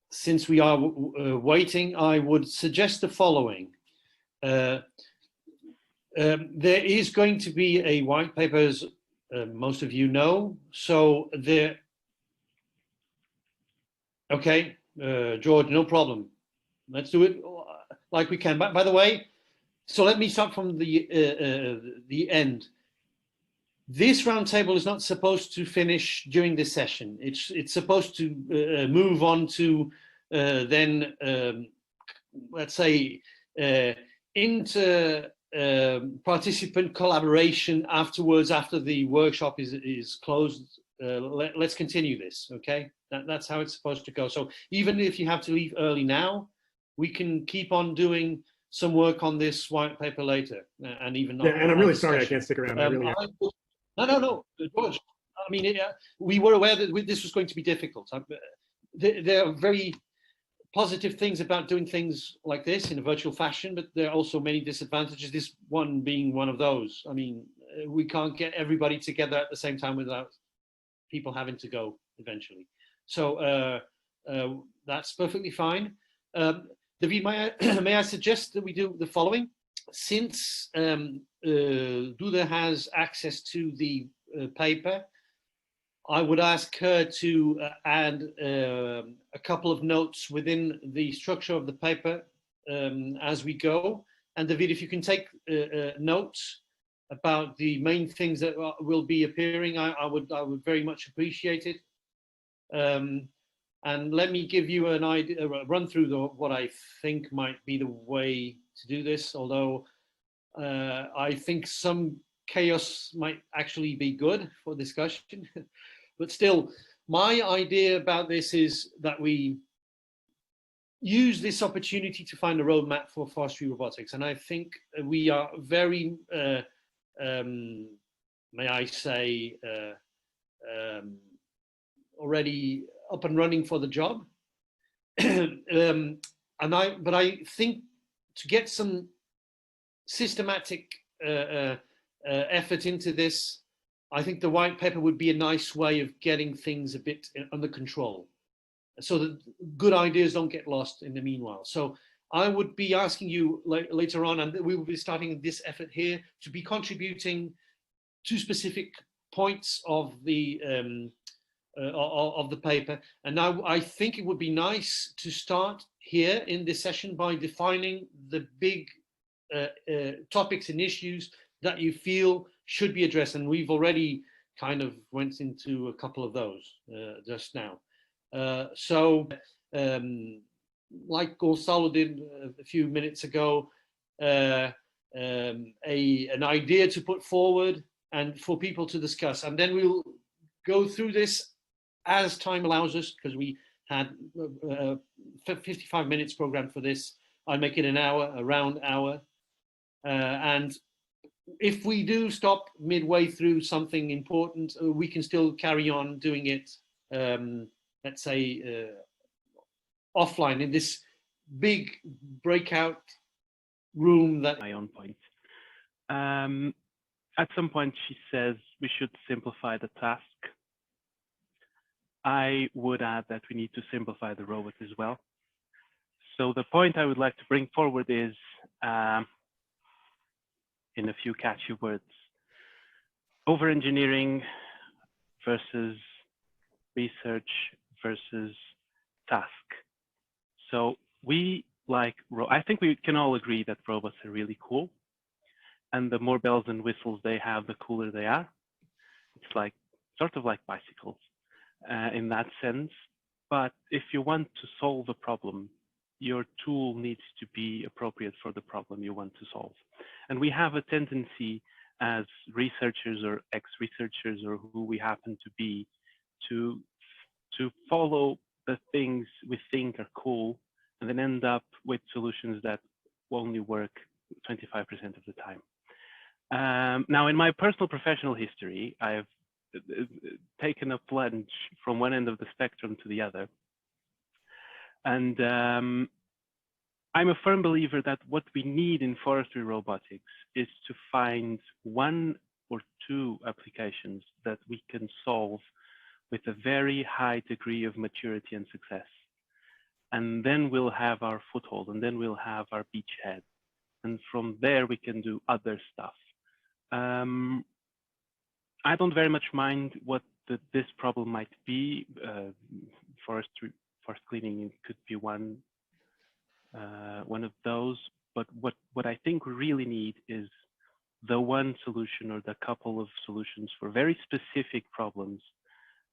since we are waiting, I would suggest the following. There is going to be a white paper, as most of you know. So there. Okay, George, no problem. Let's do it like we can. By the way, so let me start from the end. This roundtable is not supposed to finish during this session. It's supposed to move on to then, let's say, participant collaboration afterwards, after the workshop is closed. Let's continue this, okay? That's how it's supposed to go. So even if you have to leave early now, we can keep on doing some work on this white paper later, and even not. Yeah, and I'm really sorry I can't stick around. No, George. I mean, we were aware that this was going to be difficult. There are very positive things about doing things like this in a virtual fashion, but there are also many disadvantages, this one being one of those. I mean, we can't get everybody together at the same time without people having to go eventually. So that's perfectly fine. David, may I suggest that we do the following? Since Duda has access to the paper, I would ask her to add a couple of notes within the structure of the paper as we go. And David, if you can take notes about the main things that will be appearing, I would very much appreciate it. And let me give you an idea, a run through what I think might be the way to do this, although I think some chaos might actually be good for discussion. But still, my idea about this is that we use this opportunity to find a roadmap for forestry robotics. And I think we are very, may I say, already up and running for the job. But I think to get some systematic effort into this, I think the white paper would be a nice way of getting things a bit under control, so that good ideas don't get lost in the meanwhile. So I would be asking you later on, and we will be starting this effort here, to be contributing to specific points of the paper. And now I think it would be nice to start here in this session by defining the big topics and issues that you feel should be addressed. And we've already kind of went into a couple of those just now. Like Gonzalo did a few minutes ago, an idea to put forward and for people to discuss. And then we'll go through this as time allows us, because we had 55 minutes programmed for this. I'll make it an hour, a round hour. And if we do stop midway through something important, we can still carry on doing it, let's say, offline in this big breakout room that... My own point. At some point, she says we should simplify the task. I would add that we need to simplify the robot as well. So the point I would like to bring forward is, in a few catchy words, over-engineering versus research versus task. So I think we can all agree that robots are really cool. And the more bells and whistles they have, the cooler they are. It's like, sort of like bicycles in that sense. But if you want to solve a problem, your tool needs to be appropriate for the problem you want to solve. And we have a tendency as researchers or ex-researchers or who we happen to be to follow the things we think are cool and then end up with solutions that only work 25% of the time. Now, in my personal professional history, I've taken a plunge from one end of the spectrum to the other. And I'm a firm believer that what we need in forestry robotics is to find one or two applications that we can solve with a very high degree of maturity and success. And then we'll have our foothold, and then we'll have our beachhead. And from there, we can do other stuff. I don't very much mind what this problem might be. Forest cleaning could be one of those. But what I think we really need is the one solution or the couple of solutions for very specific problems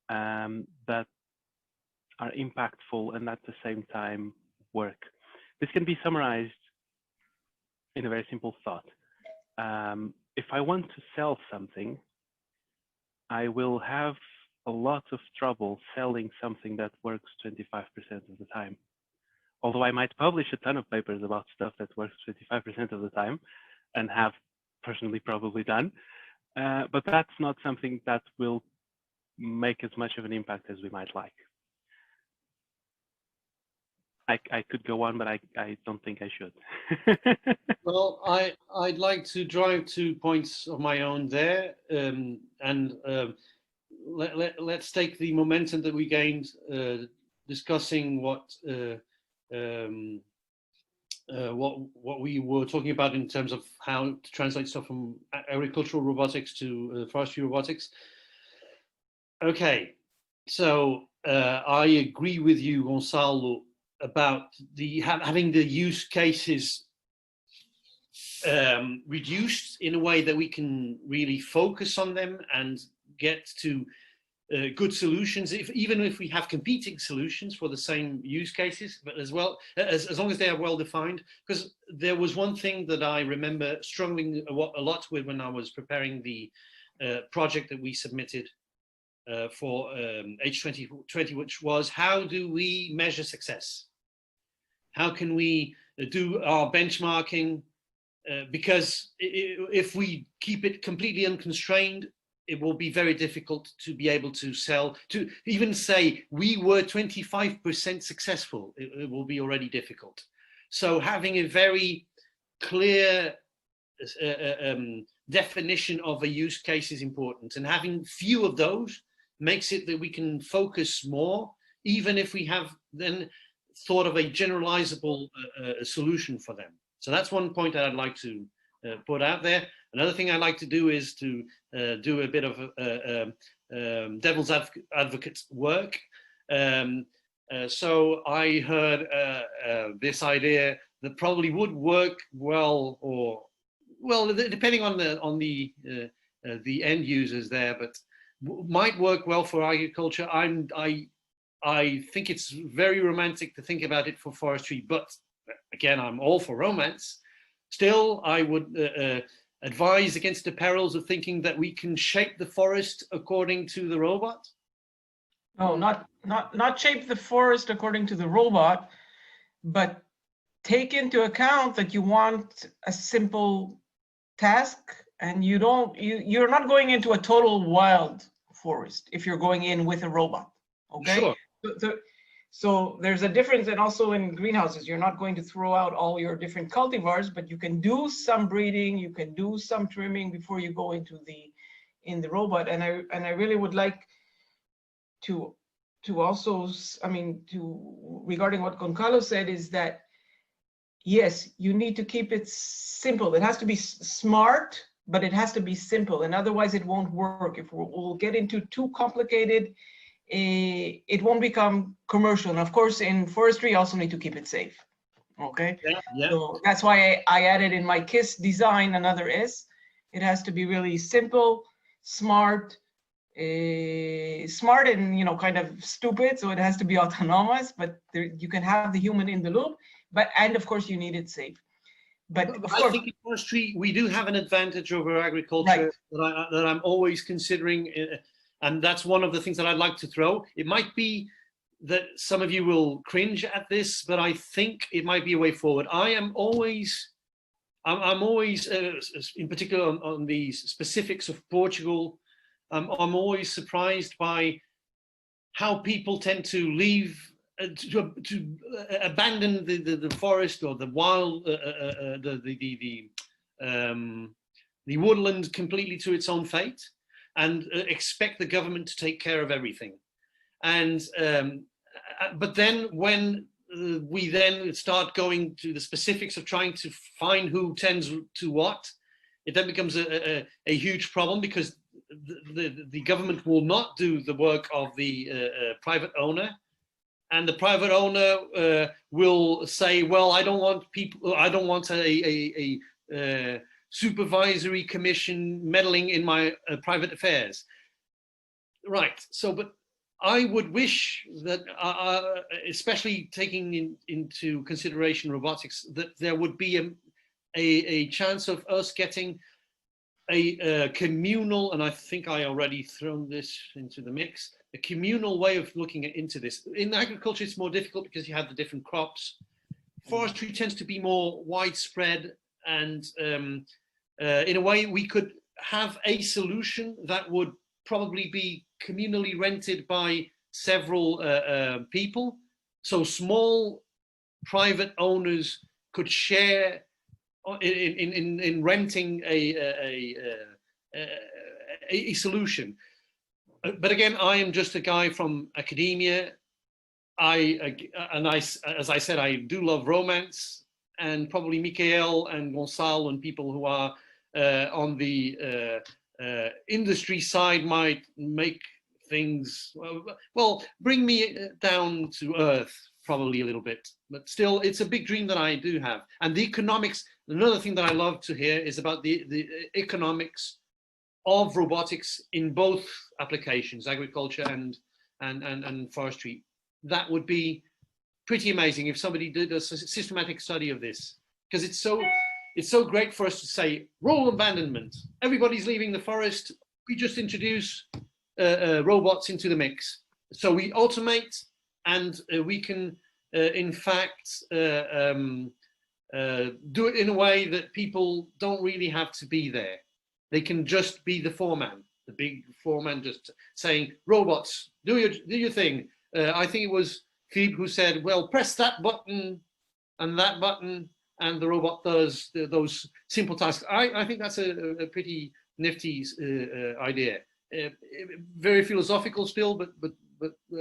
that are impactful and at the same time work. This can be summarized in a very simple thought. If I want to sell something, I will have a lot of trouble selling something that works 25% of the time. Although I might publish a ton of papers about stuff that works 25% of the time and have personally probably done, but that's not something that will make as much of an impact as we might like. I could go on, but I don't think I should. Well, I'd like to drive 2 points of my own there, let's take the momentum that we gained discussing what we were talking about in terms of how to translate stuff from agricultural robotics to forestry robotics. Okay, so I agree with you, Gonçalo, about having the use cases reduced in a way that we can really focus on them and get to good solutions, even if we have competing solutions for the same use cases, but as well as long as they are well defined. Because there was one thing that I remember struggling a lot with when I was preparing the project that we submitted for H2020, which was, how do we measure success? How can we do our benchmarking? Because if we keep it completely unconstrained, it will be very difficult to be able to sell, to even say we were 25% successful, it will be already difficult. So having a very clear definition of a use case is important, and having few of those makes it that we can focus more, even if we have then thought of a generalizable solution for them. So that's one point that I'd like to put out there. Another thing I'd like to do is to do a bit of devil's advocate work. So I heard this idea that probably would work well, or depending on the end users there, but might work well for agriculture. I think it's very romantic to think about it for forestry, but again, I'm all for romance. Still, I would advise against the perils of thinking that we can shape the forest according to the robot. No, not shape the forest according to the robot, but take into account that you want a simple task, and you're not going into a total wild forest if you're going in with a robot. Okay. Sure. So there's a difference, and also in greenhouses, you're not going to throw out all your different cultivars, but you can do some breeding, you can do some trimming before you go into the robot. And I really would like to also, regarding what Gonçalo said, is that yes, you need to keep it simple. It has to be smart, but it has to be simple, and otherwise it won't work. If we'll get into too complicated, it won't become commercial. And of course, in forestry, you also need to keep it safe. Okay. Yeah. So that's why I added in my KISS design another S. It has to be really simple, smart, and kind of stupid. So it has to be autonomous, but you can have the human in the loop. And of course, you need it safe. But of course, I think in forestry we do have an advantage over agriculture, right, that I'm always considering. And that's one of the things that I'd like to throw. It might be that some of you will cringe at this, but I think it might be a way forward. I'm always, in particular on the specifics of Portugal, I'm always surprised by how people tend to leave, to abandon the forest or the wild, the woodland completely to its own fate, and expect the government to take care of everything. And but then when we then start going to the specifics of trying to find who tends to what, it then becomes a huge problem, because the government will not do the work of the private owner. And the private owner will say, well, I don't want a supervisory commission meddling in my private affairs. Right. So, but I would wish that, especially taking into consideration robotics, that there would be a chance of us getting a communal, and I think I already thrown this into the mix, a communal way of looking into this. In agriculture, it's more difficult because you have the different crops. Forestry tends to be more widespread, and in a way we could have a solution that would probably be communally rented by several people. So small private owners could share in renting a solution. But again, I am just a guy from academia. As I said, I do love romance, and probably Michael and Gonçalo and people who are on the industry side might make things, well, bring me down to earth probably a little bit, but still it's a big dream that I do have. And the economics, another thing that I love to hear is about the economics of robotics in both applications, agriculture and forestry. That would be pretty amazing if somebody did a systematic study of this, because it's so great for us to say role abandonment. Everybody's leaving the forest. We just introduce robots into the mix. So we automate, and we can, in fact, do it in a way that people don't really have to be there. They can just be the foreman, the big foreman, just saying, robots, do your thing. I think it was Philippe who said, well, press that button and that button, and the robot does those simple tasks. I think that's a pretty nifty idea. Very philosophical still, but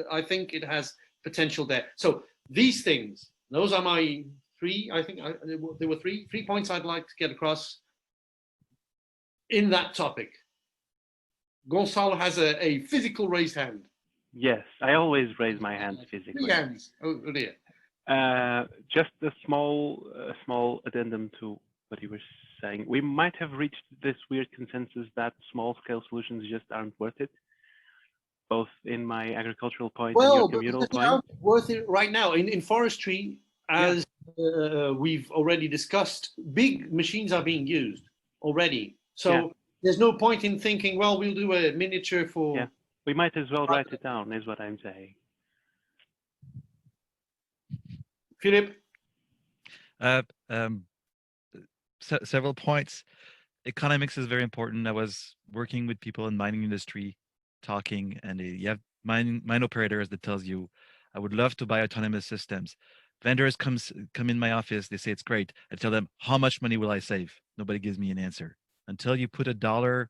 I think it has potential there. So these things, those are my three. I think there were three points I'd like to get across in that topic. Gonçalo has a physical raised hand. Yes, I always raise my hands physically. 3 hands. Oh dear. Just a small addendum to what you were saying. We might have reached this weird consensus that small-scale solutions just aren't worth it, both in my agricultural point and your communal point. Worth it right now. In forestry, as we've already discussed, big machines are being used already. So there's no point in thinking, well, we'll do a miniature for... Yeah, we might as well write it down, is what I'm saying. Philip? Several points. Economics is very important. I was working with people in mining industry, talking, and you have mine operators that tells you, I would love to buy autonomous systems. Vendors come in my office, they say it's great. I tell them, how much money will I save? Nobody gives me an answer. Until you put $1,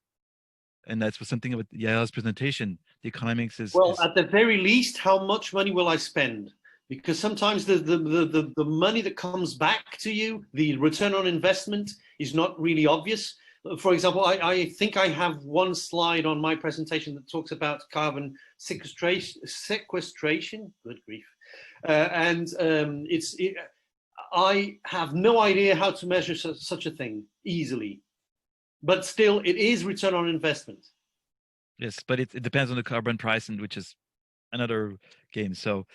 and that's something about Yael's presentation, the economics is... Well, at the very least, how much money will I spend? Because sometimes the money that comes back to you, the return on investment, is not really obvious. For example, I think I have one slide on my presentation that talks about carbon sequestration. Good grief. I have no idea how to measure such a thing easily. But still, it is return on investment. Yes, but it depends on the carbon price, and which is another game. So,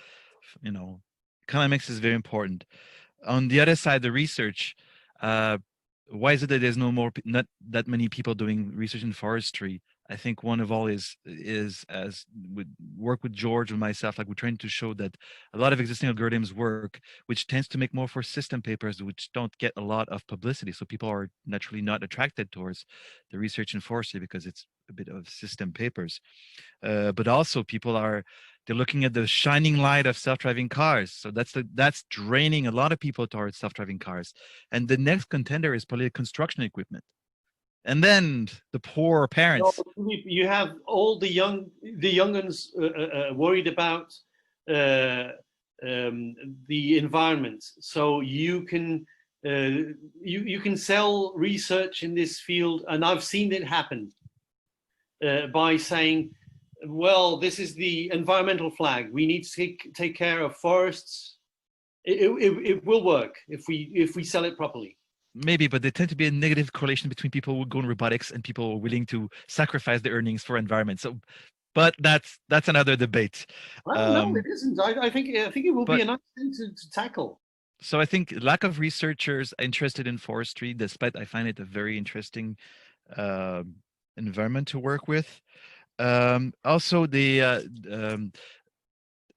you know, economics is very important. On the other side, the research. Why is it that there's not that many people doing research in forestry? I think one of all is as we work with George and myself, like we're trying to show that a lot of existing algorithms work, which tends to make more for system papers, which don't get a lot of publicity. So people are naturally not attracted towards the research in forestry because it's a bit of system papers. But also they're looking at the shining light of self-driving cars. So that's draining a lot of people towards self-driving cars. And the next contender is probably construction equipment. and then the poor parents. You have all the young ones worried about the environment. So you can you can sell research in this field, and I've seen it happen by saying, well, this is the environmental flag. We need to take care of forests. It will work if we sell it properly. Maybe, but there tend to be a negative correlation between people who go in robotics and people who are willing to sacrifice their earnings for environment. So, but that's another debate. Well, no, it isn't. I think it will be a nice thing to tackle. So I think lack of researchers interested in forestry, despite I find it a very interesting environment to work with. Also,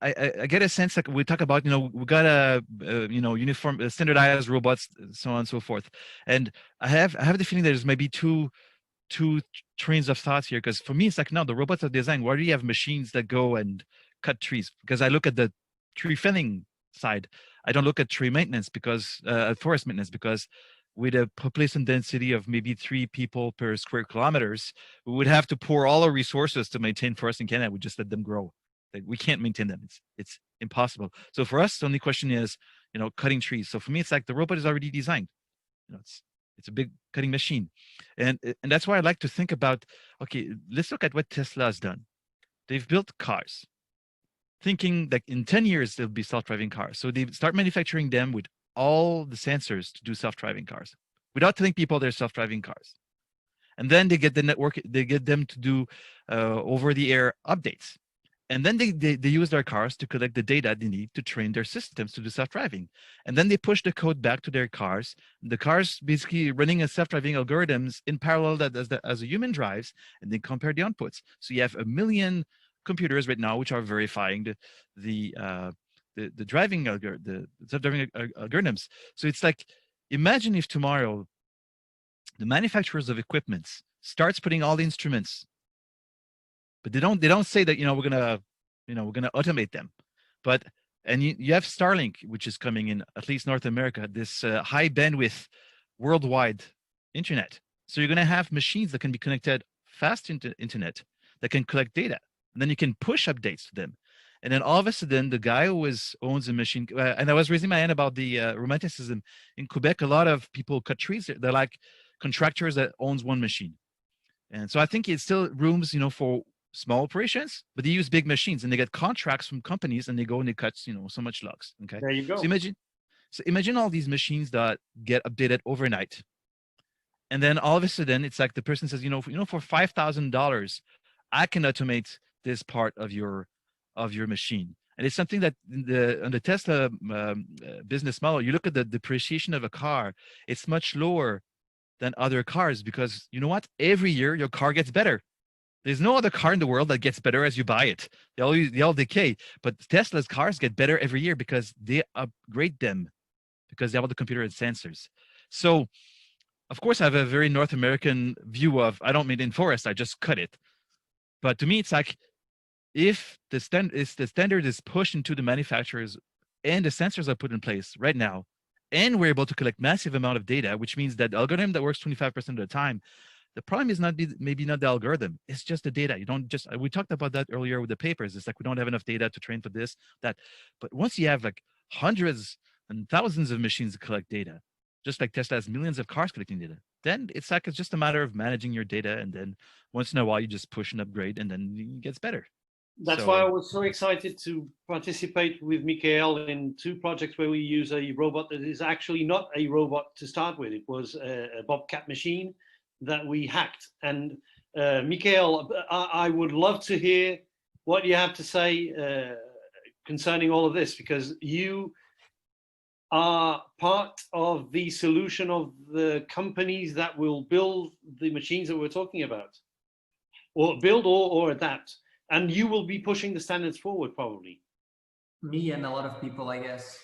I get a sense like we talk about, we got a uniform, standardized robots, so on and so forth. And I have the feeling there's maybe two trains of thoughts here, because for me it's like, no, the robots are designed. Why do you have machines that go and cut trees? Because I look at the tree felling side. I don't look at tree maintenance, because forest maintenance, because with a population density of maybe 3 people per square kilometers, we would have to pour all our resources to maintain forests in Canada. We just let them grow. Like, we can't maintain them. It's impossible. So for us, the only question is, cutting trees. So for me, it's like the robot is already designed. It's a big cutting machine, and that's why I like to think about. Okay, let's look at what Tesla has done. They've built cars, thinking that in 10 years there'll be self-driving cars. So they start manufacturing them with all the sensors to do self-driving cars, without telling people they're self-driving cars. And then they get the network. They get them to do over-the-air updates. And then they use their cars to collect the data they need to train their systems to do self-driving. And then they push the code back to their cars. The cars basically running a self-driving algorithms in parallel as a human drives, and they compare the outputs. So you have 1 million computers right now which are verifying the driving the self-driving algorithms. So it's like, imagine if tomorrow the manufacturers of equipments starts putting all the instruments, but they don't say that we're gonna automate them. But you have Starlink, which is coming in at least North America, this high bandwidth worldwide internet. So you're gonna have machines that can be connected fast into internet, that can collect data, and then you can push updates to them. And then all of a sudden, the guy who owns a machine, and I was raising my hand about the romanticism in Quebec. A lot of people cut trees. They're like contractors that owns one machine, and so I think it's still rooms, for small operations, but they use big machines, and they get contracts from companies, and they go and they cut, so much logs. Okay. There you go. So imagine all these machines that get updated overnight. And then all of a sudden it's like the person says, for $5,000, I can automate this part of your machine. And it's something that on the Tesla business model, you look at the depreciation of a car, it's much lower than other cars, because you know what? Every year your car gets better. There's no other car in the world that gets better as you buy it. They all decay. But Tesla's cars get better every year because they upgrade them, because they have all the computer and sensors. So, of course, I have a very North American view of, I don't maintain forest, I just cut it. But to me, it's like, if the standard is pushed into the manufacturers and the sensors are put in place right now, and we're able to collect massive amount of data, which means that the algorithm that works 25% of the time, the problem is maybe not the algorithm, it's just the data. You don't just, we talked about that earlier with the papers. It's like, we don't have enough data to train for this, that. But once you have like hundreds and thousands of machines to collect data, just like Tesla has millions of cars collecting data, then it's like, it's just a matter of managing your data. And then once in a while, you just push an upgrade, and then it gets better. That's why I was so excited to participate with Michael in 2 projects where we use a robot that is actually not a robot to start with. It was a Bobcat machine that we hacked. And Michael, I would love to hear what you have to say concerning all of this, because you are part of the solution of the companies that will build the machines that we're talking about, or build or adapt. And you will be pushing the standards forward, probably. Me and a lot of people, I guess,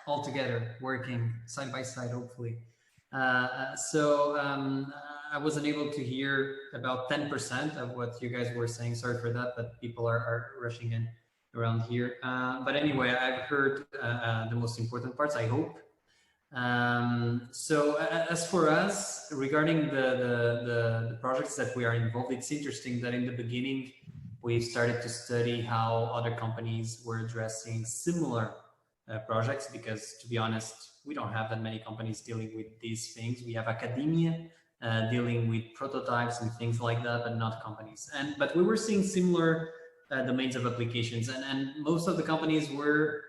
all together, working side by side, hopefully. So I wasn't able to hear about 10% of what you guys were saying. Sorry for that, but people are rushing in around here. But anyway, I've heard the most important parts, I hope. So as for us, regarding the projects that we are involved, it's interesting that in the beginning, we started to study how other companies were addressing similar projects, because to be honest, we don't have that many companies dealing with these things. We have academia dealing with prototypes and things like that, but not companies. But we were seeing similar domains of applications, and most of the companies were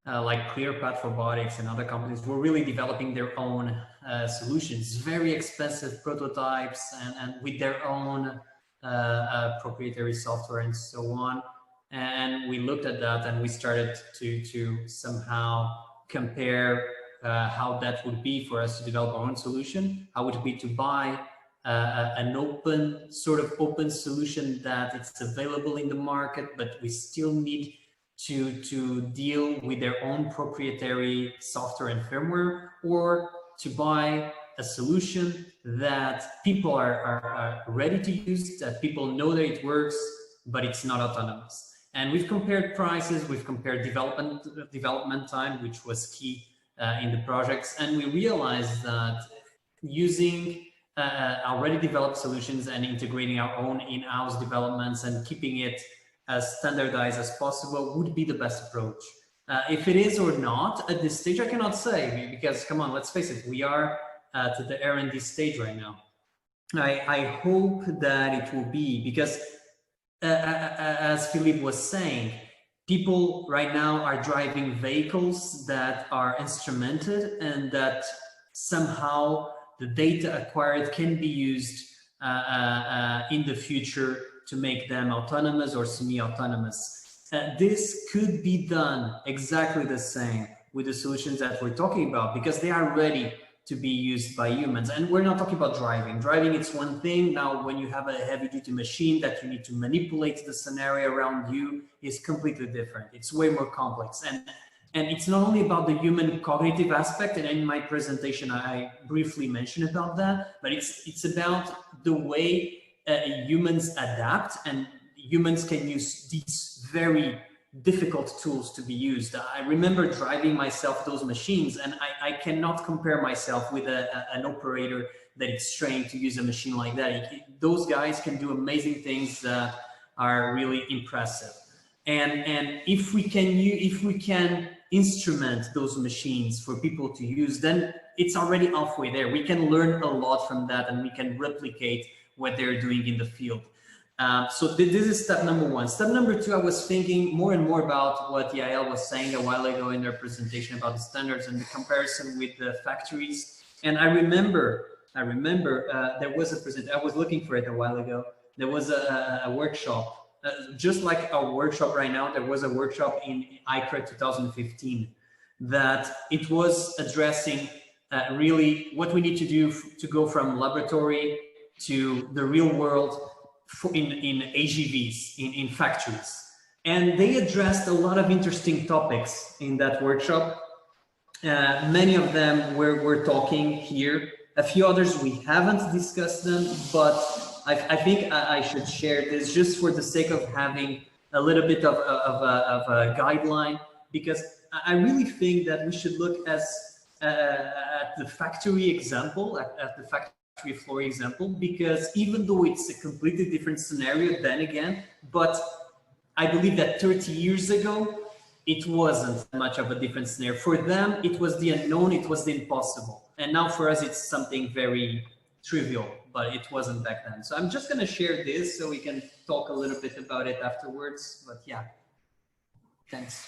like ClearPath Robotics and other companies were really developing their own solutions, very expensive prototypes, and with their own proprietary software and so on. And we looked at that and we started to somehow compare how that would be for us to develop our own solution, how would it be to buy an open, sort of open solution that it's available in the market, but we still need to deal with their own proprietary software and firmware, or to buy a solution that people are ready to use, that people know that it works, but it's not autonomous. And we've compared prices, we've compared development time, which was key in the projects, and we realized that using already developed solutions and integrating our own in-house developments and keeping it as standardized as possible would be the best approach. If it is or not, at this stage, I cannot say, because come on, let's face it, we are at the R&D stage right now. I hope that it will be, because as Philippe was saying, people right now are driving vehicles that are instrumented and that somehow the data acquired can be used in the future to make them autonomous or semi-autonomous. This could be done exactly the same with the solutions that we're talking about, because they are ready to be used by humans. And we're not talking about driving. Driving, it's one thing. Now, when you have a heavy-duty machine that you need to manipulate the scenario around you, is completely different. It's way more complex. And it's not only about the human cognitive aspect, and in my presentation, I briefly mentioned about that, but it's about the way humans adapt, and humans can use these very difficult tools to be used. I remember driving myself those machines, and I cannot compare myself with an operator that is trained to use a machine like that. Those guys can do amazing things that are really impressive. And if we can instrument those machines for people to use, then it's already halfway there. We can learn a lot from that, and we can replicate what they're doing in the field. So this is step number one. Step number two, I was thinking more and more about what Yael was saying a while ago in their presentation about the standards and the comparison with the factories. And I remember there was a presentation, I was looking for it a while ago. There was a workshop, just like our workshop right now, there was a workshop in ICRA 2015 that it was addressing really what we need to do to go from laboratory to the real world in AGVs, in factories. And they addressed a lot of interesting topics in that workshop. Many of them we're talking here. A few others we haven't discussed them, but I think I should share this just for the sake of having a little bit of a guideline, because I really think that we should look at the factory example, at the factory floor example, because even though it's a completely different scenario then again, but I believe that 30 years ago, it wasn't much of a different scenario. For them, it was the unknown, it was the impossible. And now for us, it's something very trivial, but it wasn't back then. So I'm just gonna share this so we can talk a little bit about it afterwards, but yeah, thanks.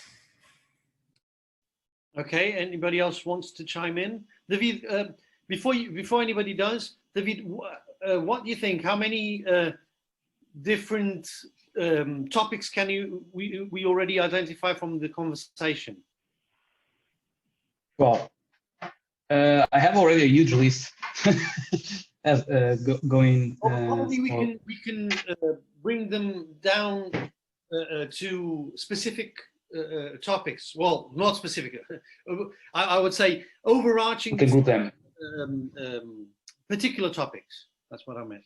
Okay, anybody else wants to chime in? David, before anybody does, David, what do you think? How many different topics can we already identify from the conversation? Well, I have already a huge list as going. Probably we can bring them down to specific topics. Well, not specific. I would say overarching. We can group them. Particular topics. That's what I meant.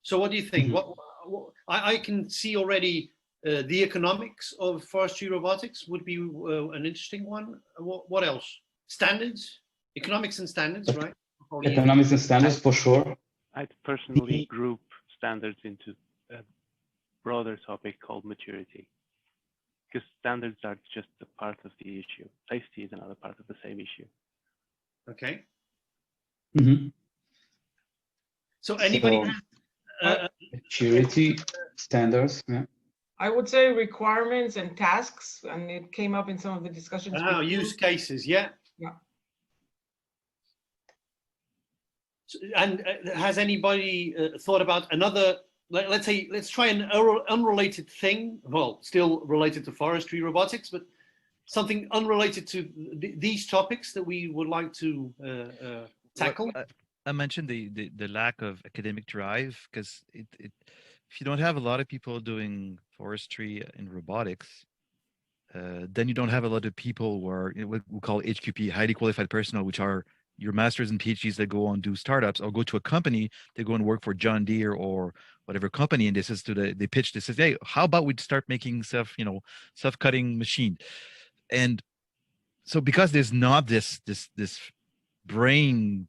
So what do you think? Mm-hmm. I can see already the economics of forestry robotics would be an interesting one. What else? Standards? Economics and standards, right? Probably Economics and standards for sure. I'd personally group standards into a broader topic called maturity, because standards are just a part of the issue. Safety is another part of the same issue. Okay. Mm-hmm. So anybody? So, maturity, standards. Yeah. I would say requirements and tasks, and it came up in some of the discussions. Oh, use cases, yeah. Yeah. And has anybody thought about another, let's say, let's try an unrelated thing, well, still related to forestry robotics, but something unrelated to these topics that we would like to tackle? Well, I mentioned the lack of academic drive, because if you don't have a lot of people doing forestry in robotics, then you don't have a lot of people who are what we call HQP, highly qualified personnel, which are your masters and PhDs that go on do startups or go to a company. They go and work for John Deere or whatever company, and this is they pitch. They say, hey, how about we start making self-cutting machine? And so because there's not this brain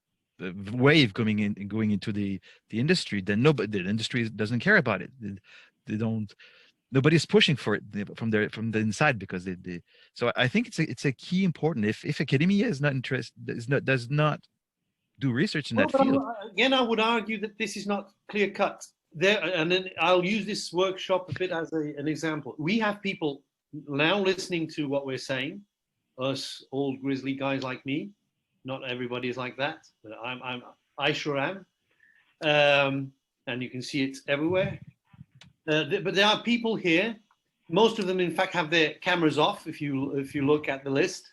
wave going into the industry, then the industry doesn't care about it. They don't. Nobody's pushing for it from the inside, because they so I think it's a key important. If academia is not does not do research in that field. Again, I would argue that this is not clear cut there, and then I'll use this workshop a bit as an example. We have people now listening to what we're saying, us old grizzly guys like me. Not everybody is like that, but I sure am, and you can see it everywhere. But there are people here. Most of them, in fact, have their cameras off. If you look at the list,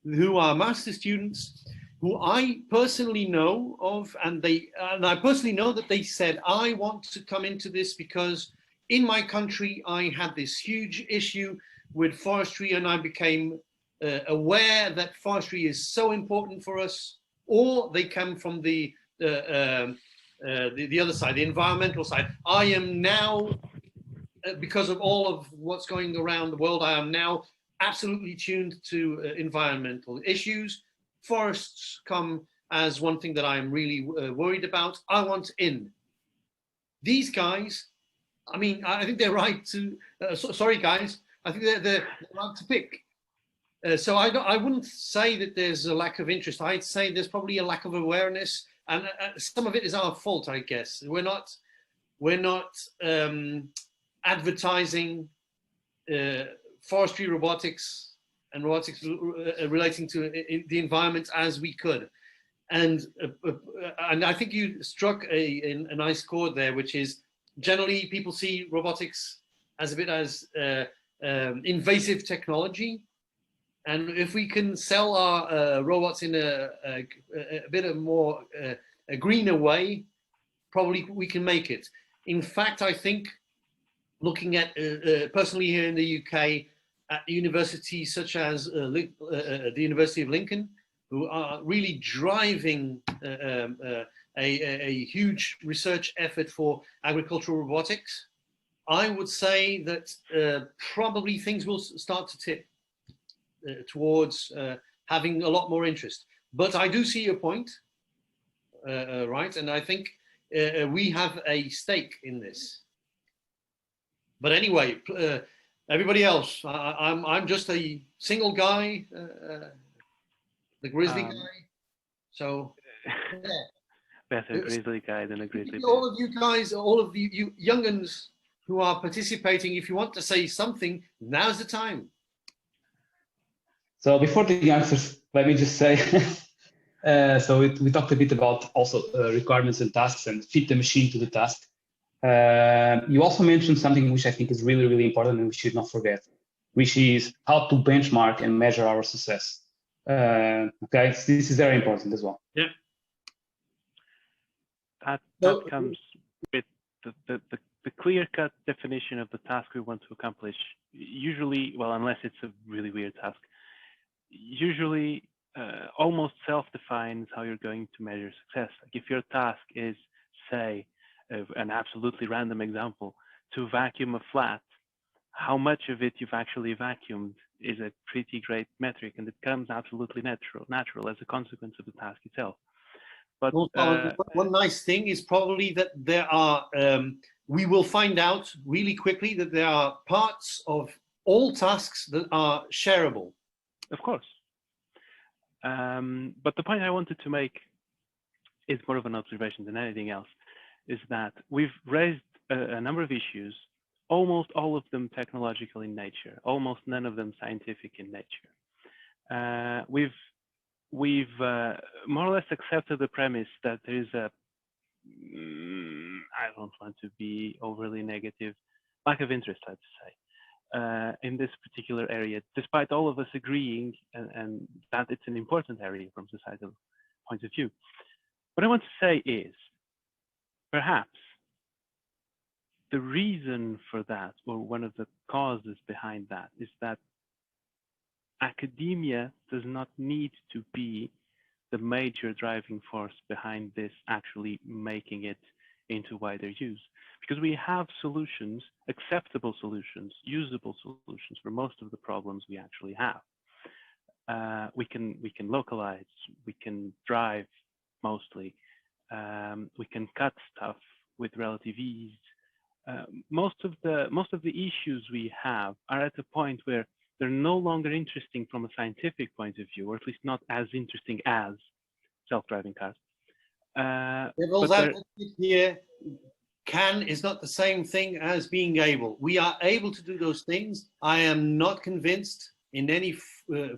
who are master students, who I personally know of, and I personally know that they said, I want to come into this because in my country I had this huge issue with forestry, and I became aware that forestry is so important for us. Or they come from the other side, the environmental side. I am now, because of all of what's going around the world, I am now absolutely tuned to environmental issues. Forests come as one thing that I am really worried about. I want in. These guys, I mean, I think they're right to, sorry guys, I think they're right to pick. So I wouldn't say that there's a lack of interest. I'd say there's probably a lack of awareness, and some of it is our fault, I guess. We're not advertising forestry robotics and robotics relating to the environment as we could. And I think you struck a nice chord there, which is generally people see robotics as a bit as invasive technology. And if we can sell our robots in a bit of more a greener way, probably we can make it. In fact, I think looking at personally here in the UK, at universities such as the University of Lincoln, who are really driving a huge research effort for agricultural robotics, I would say that probably things will start to tip towards having a lot more interest. But I do see your point, right? And I think we have a stake in this. But anyway, everybody else, I'm just a single guy, the grizzly guy. So yeah. Better grizzly guy than a grizzly bear. All of you guys, all of you young'uns who are participating, if you want to say something, now's the time. So before the answers, let me just say, so we talked a bit about also requirements and tasks and fit the machine to the task. You also mentioned something which I think is really, really important and we should not forget, which is how to benchmark and measure our success. Okay, so this is very important as well. Yeah. That comes with the clear-cut definition of the task we want to accomplish. Usually, well, unless it's a really weird task, usually almost self-defines how you're going to measure success. Like if your task is, say, an absolutely random example, to vacuum a flat, how much of it you've actually vacuumed is a pretty great metric, and it becomes absolutely natural as a consequence of the task itself. But one nice thing is probably that there are, we will find out really quickly that there are parts of all tasks that are shareable. Of course. But the point I wanted to make is more of an observation than anything else, is that we've raised a number of issues, almost all of them technological in nature, almost none of them scientific in nature. We've more or less accepted the premise that there is a, I don't want to be overly negative, lack of interest, I'd say, in this particular area, despite all of us agreeing and that it's an important area from societal point of view. What I want to say is, perhaps the reason for that, or one of the causes behind that, is that academia does not need to be the major driving force behind this actually making it into wider use, because we have solutions, acceptable solutions, usable solutions for most of the problems we actually have. We can localize, we can drive mostly, we can cut stuff with relative ease. Most of the issues we have are at a point where they're no longer interesting from a scientific point of view, or at least not as interesting as self-driving cars. Devil's advocate here, can is not the same thing as being able. We are able to do those things. I am not convinced in any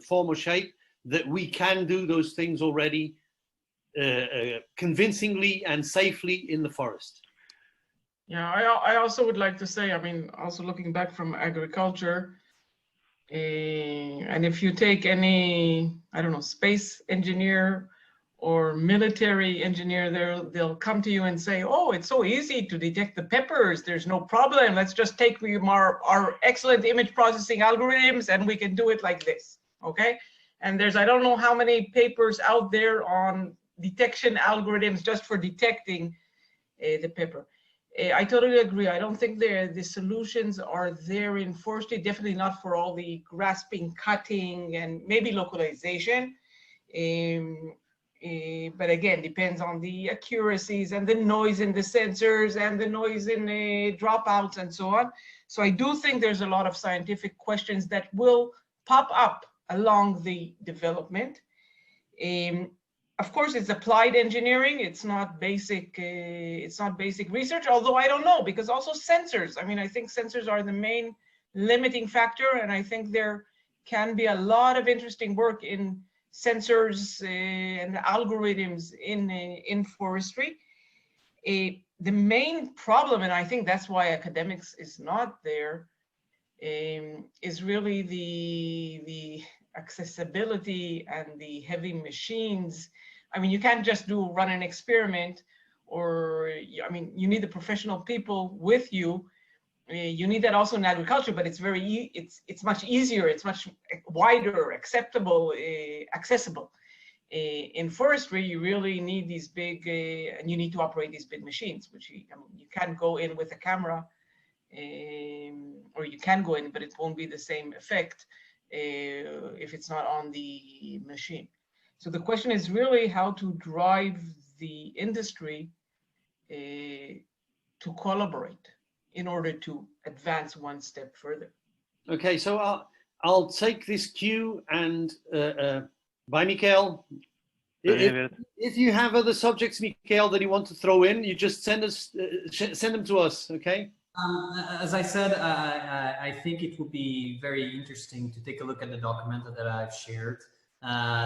form or shape that we can do those things already convincingly and safely in the forest. Yeah, I also would like to say, I mean, also looking back from agriculture, and if you take any, I don't know, space engineer or military engineer, they'll come to you and say, oh, it's so easy to detect the peppers. There's no problem. Let's just take our excellent image processing algorithms and we can do it like this, okay? And there's, I don't know how many papers out there on detection algorithms just for detecting the pepper. I totally agree. I don't think the solutions are there in forestry, definitely not for all the grasping, cutting, and maybe localization. But again, depends on the accuracies and the noise in the sensors and the noise in the dropouts and so on. So I do think there's a lot of scientific questions that will pop up along the development. Of course, it's applied engineering. It's not basic research, although I don't know, because also sensors. I mean, I think sensors are the main limiting factor, and I think there can be a lot of interesting work in sensors and algorithms in forestry. The main problem, and I think that's why academics is not there, is really the accessibility and the heavy machines. I mean, you can't just run an experiment, or, I mean, you need the professional people with you. You need that also in agriculture, but it's much easier, it's much wider, accessible. In forestry, you really need these big, and you need to operate these big machines, which I mean, you can't go in with a camera, or you can go in, but it won't be the same effect if it's not on the machine. So the question is really how to drive the industry to collaborate in order to advance one step further. Okay, so I'll take this cue and bye, Mikael. If you have other subjects, Mikael, that you want to throw in, you just send them to us, okay? As I said, I think it would be very interesting to take a look at the document that I've shared.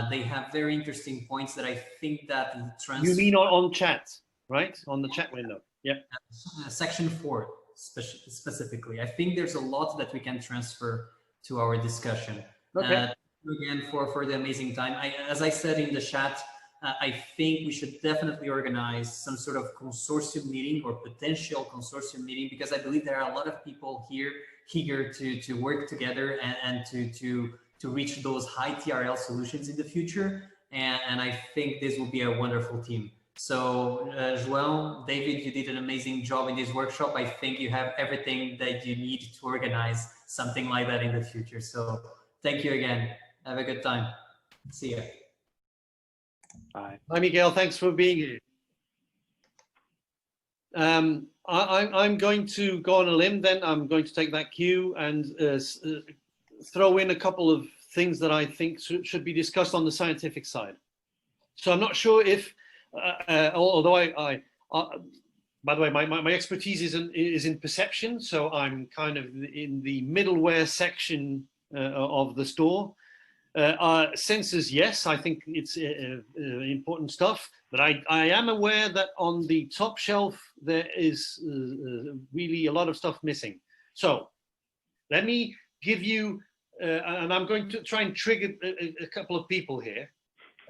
They have very interesting points that I think that You mean on chat, right? On the chat window, yeah. Section 4 specifically. I think there's a lot that we can transfer to our discussion. Okay. Again, for the amazing time. As I said in the chat, I think we should definitely organize some sort of consortium meeting or potential consortium meeting, because I believe there are a lot of people here eager to work together and to reach those high TRL solutions in the future. And I think this will be a wonderful team. So João, David, you did an amazing job in this workshop. I think you have everything that you need to organize something like that in the future. So Thank you again. Have a good time. See ya. Bye. Hi, Miguel. Thanks for being here. I'm going to go on a limb then. I'm going to take that cue and throw in a couple of things that I think should be discussed on the scientific side. So I'm not sure if, although by the way, my expertise is in perception, so I'm kind of in the middleware section of the store. Sensors, yes, I think it's important stuff, but I am aware that on the top shelf there is really a lot of stuff missing. So let me give you, and I'm going to try and trigger a couple of people here.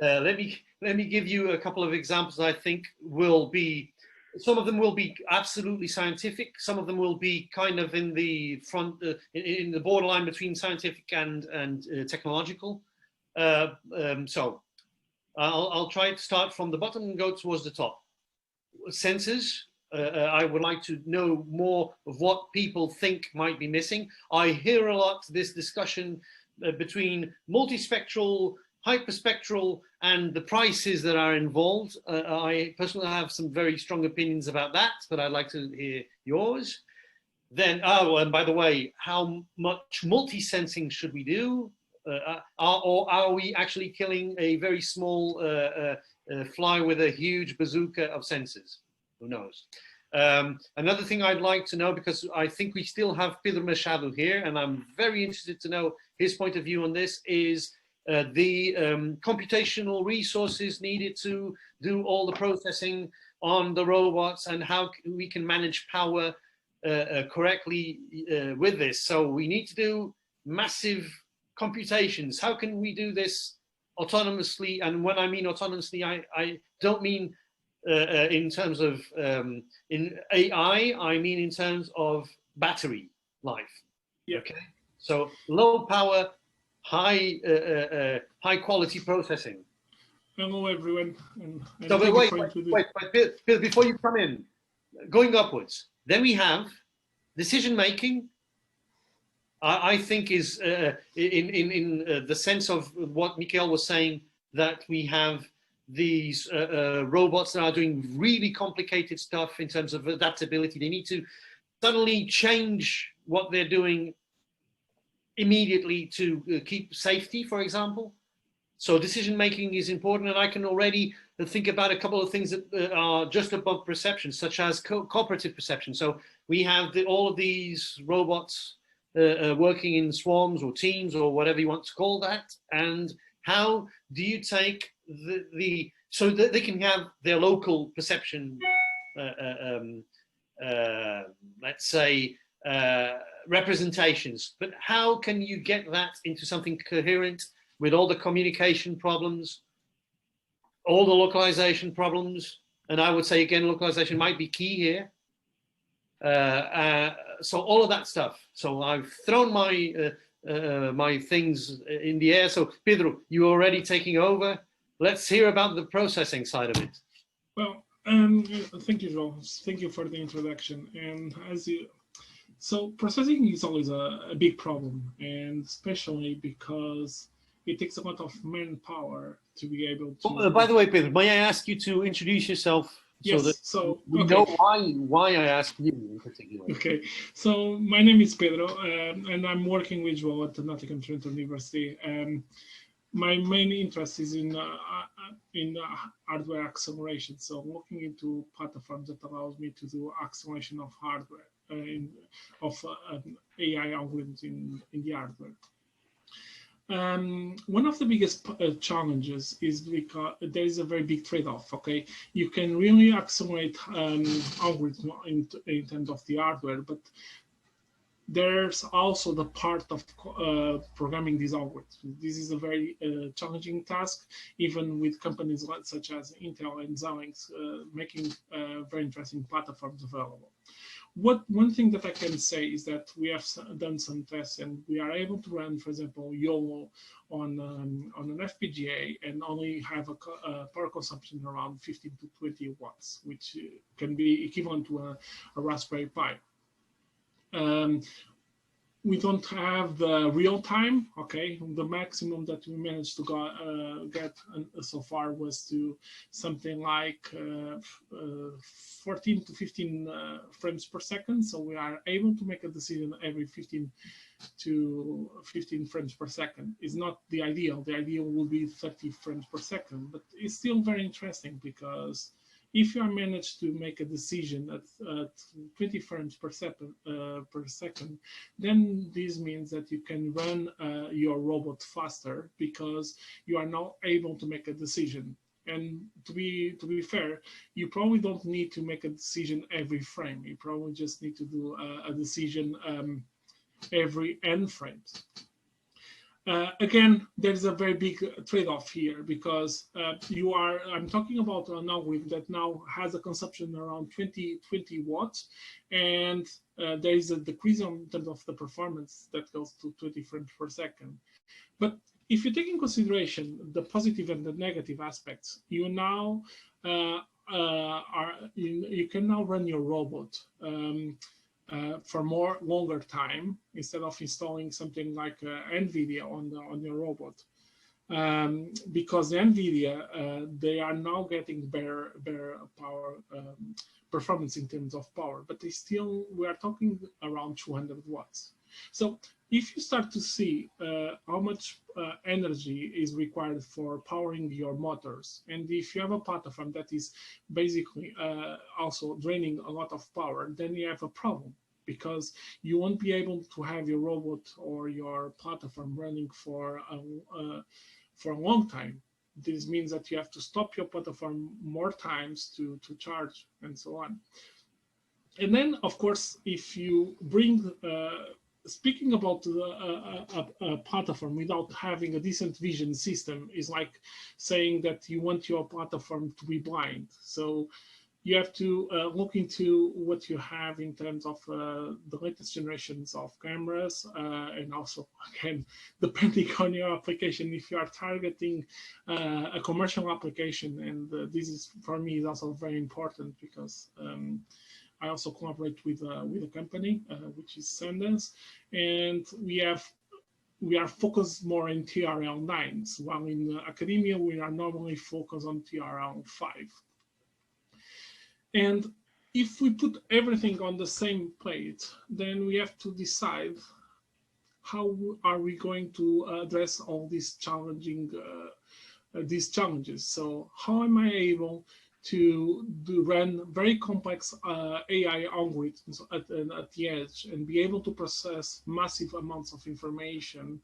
Let me give you a couple of examples I think will be, some of them will be absolutely scientific, some of them will be kind of in the front, in the borderline between scientific and technological. So I'll try to start from the bottom and go towards the top. Sensors, I would like to know more of what people think might be missing. I hear a lot this discussion between multispectral, hyperspectral, and the prices that are involved. I personally have some very strong opinions about that, but I'd like to hear yours. Then, oh, and by the way, how much multi-sensing should we do? Or are we actually killing a very small fly with a huge bazooka of sensors? Who knows? Another thing I'd like to know, because I think we still have Pedro Machado here, and I'm very interested to know his point of view on this, is the computational resources needed to do all the processing on the robots and how we can manage power correctly with this. So we need to do massive computations. How can we do this autonomously? And when I mean autonomously, I don't mean in terms of in AI, I mean in terms of battery life. Yeah. Okay. So low power, high quality processing. Hello, everyone. So wait, before you come in, going upwards, then we have decision making. I think is in the sense of what Mikael was saying, that we have these robots that are doing really complicated stuff in terms of adaptability. They need to suddenly change what they're doing immediately to keep safety, for example. So decision making is important, and I can already think about a couple of things that are just above perception, such as cooperative perception. So we have all of these robots working in swarms or teams or whatever you want to call that, and how do you take so that they can have their local perception, let's say, representations, but how can you get that into something coherent with all the communication problems, all the localization problems? And I would say again, localization might be key here. So all of that stuff. So I've thrown my my things in the air. So Pedro, you're already taking over. Let's hear about the processing side of it. Well, thank you, Joel. Thank you for the introduction. And so processing is always a big problem, and especially because it takes a lot of manpower to be able to. By the way, Pedro, may I ask you to introduce yourself? Yes, so we know why I asked you in particular. Okay, so my name is Pedro, and I'm working with Joel at the Nottingham Trent University. My main interest is in hardware acceleration. So looking into platforms that allows me to do acceleration of hardware, of AI algorithms in the hardware. One of the biggest challenges is because there is a very big trade-off. Okay, you can really accelerate algorithms in terms of the hardware, but there's also the part of programming these algorithms. This is a very challenging task, even with companies such as Intel and Xilinx making very interesting platforms available. One thing that I can say is that we have done some tests, and we are able to run, for example, YOLO on an FPGA and only have a power consumption around 15 to 20 watts, which can be equivalent to a Raspberry Pi. we don't have the real time. Okay, the maximum that we managed to get so far was to something like 14 to 15 frames per second. So we are able to make a decision every 15 to 15 frames per second. Is not the ideal. The ideal would be 30 frames per second, but it's still very interesting because if you manage to make a decision at 20 frames per second, then this means that you can run your robot faster because you are now able to make a decision. And to be fair, you probably don't need to make a decision every frame. You probably just need to do a decision every n frames. Again, there's a very big trade-off here because I'm talking about an algorithm that now has a consumption around 20 watts, and there is a decrease in terms of the performance that goes to 20 frames per second. But if you take in consideration the positive and the negative aspects, you now you can now run your robot for longer time instead of installing something like NVIDIA on your robot, because the NVIDIA they are now getting better power performance in terms of power, but we are talking around 200 watts. So if you start to see how much energy is required for powering your motors, and if you have a platform that is basically also draining a lot of power, then you have a problem because you won't be able to have your robot or your platform running for a long time. This means that you have to stop your platform more times to charge and so on. And then, of course, if you bring speaking about a platform without having a decent vision system is like saying that you want your platform to be blind. So you have to look into what you have in terms of the latest generations of cameras, and also, again, depending on your application, if you are targeting a commercial application, and this is, for me, is also very important because I also collaborate with a company, which is Sundance, and we are focused more in TRL9s, while in academia we are normally focused on TRL5. And if we put everything on the same plate, then we have to decide how are we going to address all these challenges. So how am I able to run very complex AI algorithms at the edge and be able to process massive amounts of information,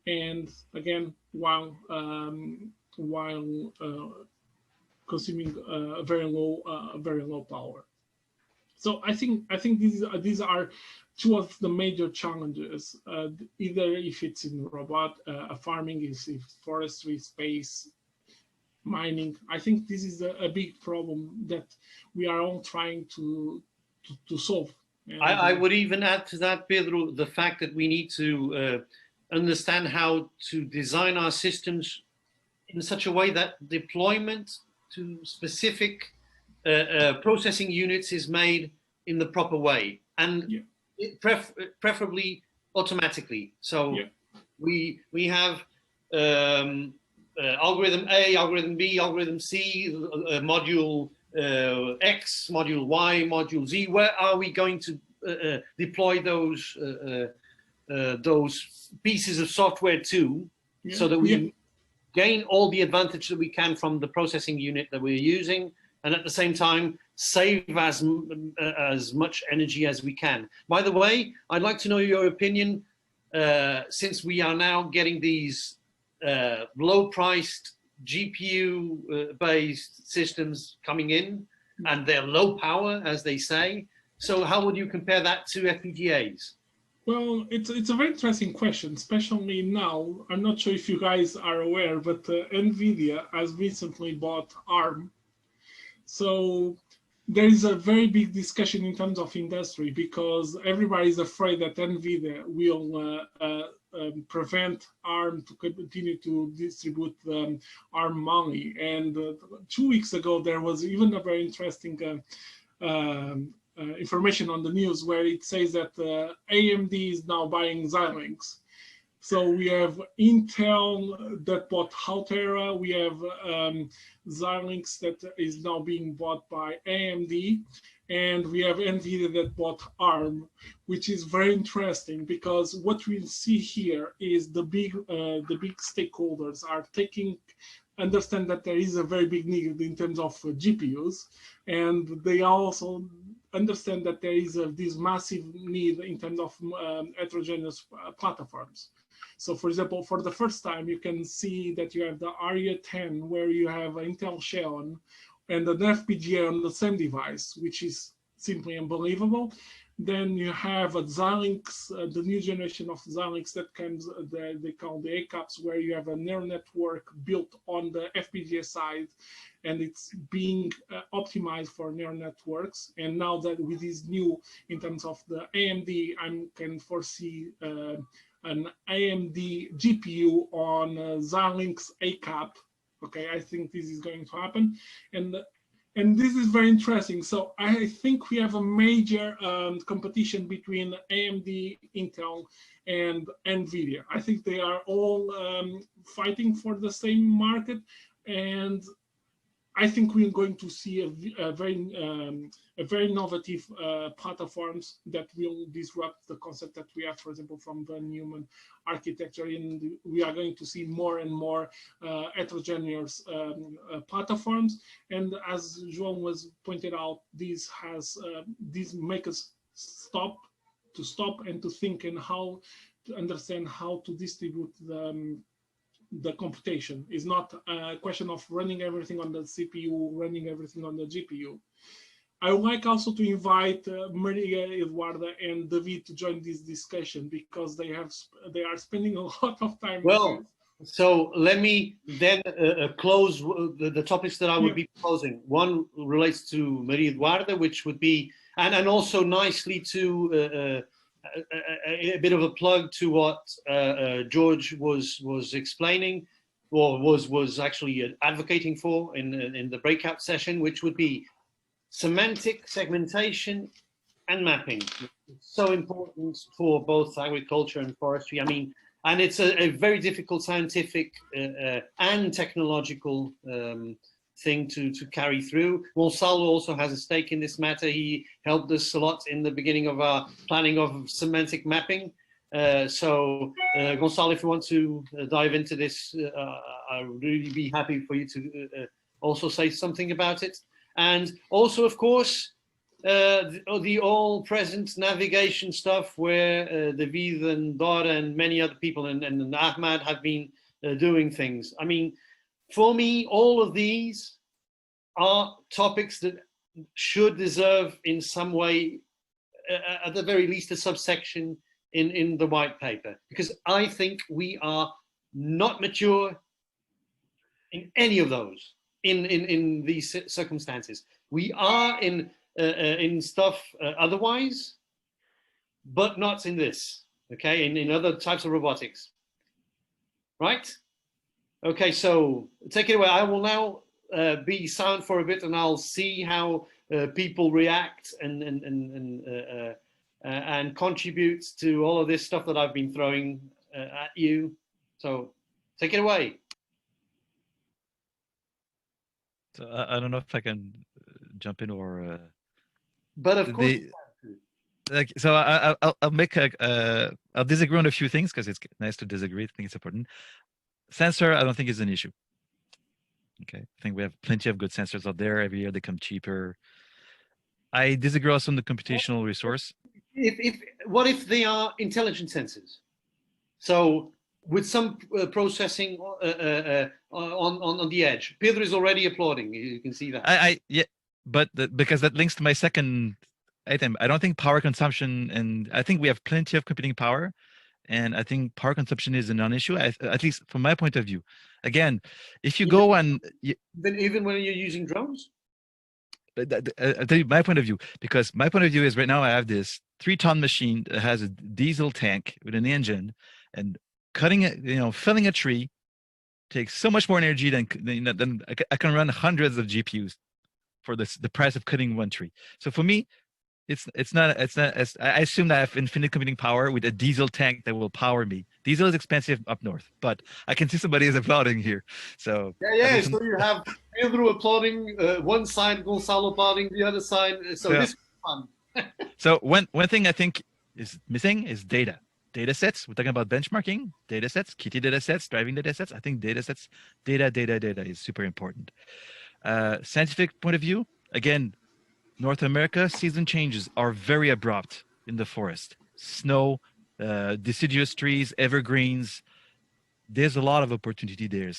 and again, while consuming very low power. So I think these are two of the major challenges. Either if it's in farming, if forestry, space, mining. I think this is a big problem that we are all trying to solve. And I would even add to that, Pedro, the fact that we need to understand how to design our systems in such a way that deployment to specific processing units is made in the proper way, and preferably automatically. So we have algorithm A, algorithm B, algorithm C, module X, module Y, module Z. Where are we going to deploy those pieces of software to, so that we gain all the advantage that we can from the processing unit that we're using, and at the same time save as much energy as we can. By the way, I'd like to know your opinion, since we are now getting these low-priced GPU-based systems coming in, and they're low power, as they say. So how would you compare that to FPGAs? Well, it's a very interesting question, especially now. I'm not sure if you guys are aware, but NVIDIA has recently bought ARM. So there is a very big discussion in terms of industry, because everybody is afraid that NVIDIA will prevent ARM to continue to distribute ARM money. And 2 weeks ago, there was even a very interesting information on the news where it says that AMD is now buying Xilinx. So we have Intel that bought Altera. We have Xilinx that is now being bought by AMD. And we have NVIDIA that bought ARM, which is very interesting because what we see here is the big stakeholders are understand that there is a very big need in terms of GPUs, and they also understand that there is this massive need in terms of heterogeneous platforms. So for example, for the first time, you can see that you have the ARIA 10, where you have Intel Xeon and an FPGA on the same device, which is simply unbelievable. Then you have a Xilinx, the new generation of Xilinx that comes, they call the ACAPs, where you have a neural network built on the FPGA side, and it's being optimized for neural networks. And now that with this new, in terms of the AMD, I can foresee an AMD GPU on Xilinx ACAP. Okay, I think this is going to happen, and this is very interesting. So I think we have a major competition between AMD, Intel, and NVIDIA. I think they are all fighting for the same market, and I think we're going to see a very innovative platforms that will disrupt the concept that we have, for example, from the Neumann architecture. And we are going to see more and more heterogeneous platforms. And as João was pointed out, this make us stop and to think and how to understand how to distribute the computation. Is not a question of running everything on the CPU, running everything on the GPU. I would like also to invite Maria Eduarda and David to join this discussion because they are spending a lot of time. Well, so let me then close the topics that I would be proposing. One relates to Maria Eduarda, which would be, and also nicely to a bit of a plug to what George was explaining, or was actually advocating for in the breakout session, which would be semantic segmentation and mapping. It's so important for both agriculture and forestry. I mean, and it's a very difficult scientific and technological thing to carry through. Gonçalo also has a stake in this matter. He helped us a lot in the beginning of our planning of semantic mapping. So Gonçalo, if you want to dive into this, I would really be happy for you to also say something about it. And also, of course, the all-present navigation stuff where David and Dora and many other people and Ahmad have been doing things. I mean, for me, all of these are topics that should deserve in some way, at the very least, a subsection in the white paper, because I think we are not mature in any of those, in these circumstances. We are in stuff otherwise, but not in this, okay, in other types of robotics, right? Okay, so take it away. I will now be silent for a bit, and I'll see how people react and contribute to all of this stuff that I've been throwing at you. So take it away. So I don't know if I can jump in or. But of course. Like, so I'll make I'll disagree on a few things because it's nice to disagree. I think it's important. Sensor, I don't think is an issue. Okay, I think we have plenty of good sensors out there. Every year they come cheaper. I disagree also on the computational resource. What if they are intelligent sensors? So with some processing on the edge. Pedro is already applauding. You can see that. Yeah, but because that links to my second item. I don't think power consumption, and I think we have plenty of computing power. And I think power consumption is a non-issue, at least from my point of view. Again, if you go on... Even when you're using drones? I'll tell you my point of view, because my point of view is right now I have this 3-ton machine that has a diesel tank with an engine, and cutting it, felling a tree takes so much more energy than I can run hundreds of GPUs for the price of cutting one tree. So for me, it's not as I assume that I have infinite computing power with a diesel tank that will power me. Diesel is expensive up north, but I can see somebody is applauding here. So Yeah. So you have Pedro applauding one side, Gonzalo applauding the other side. So Yeah. this is fun. So one thing I think is missing is data. Data sets. We're talking about benchmarking, data sets, kitty data sets, driving data sets. I think data sets, data is super important. Scientific point of view, again, North America season changes are very abrupt in the forest. Snow, deciduous trees, evergreens. There's a lot of opportunity there.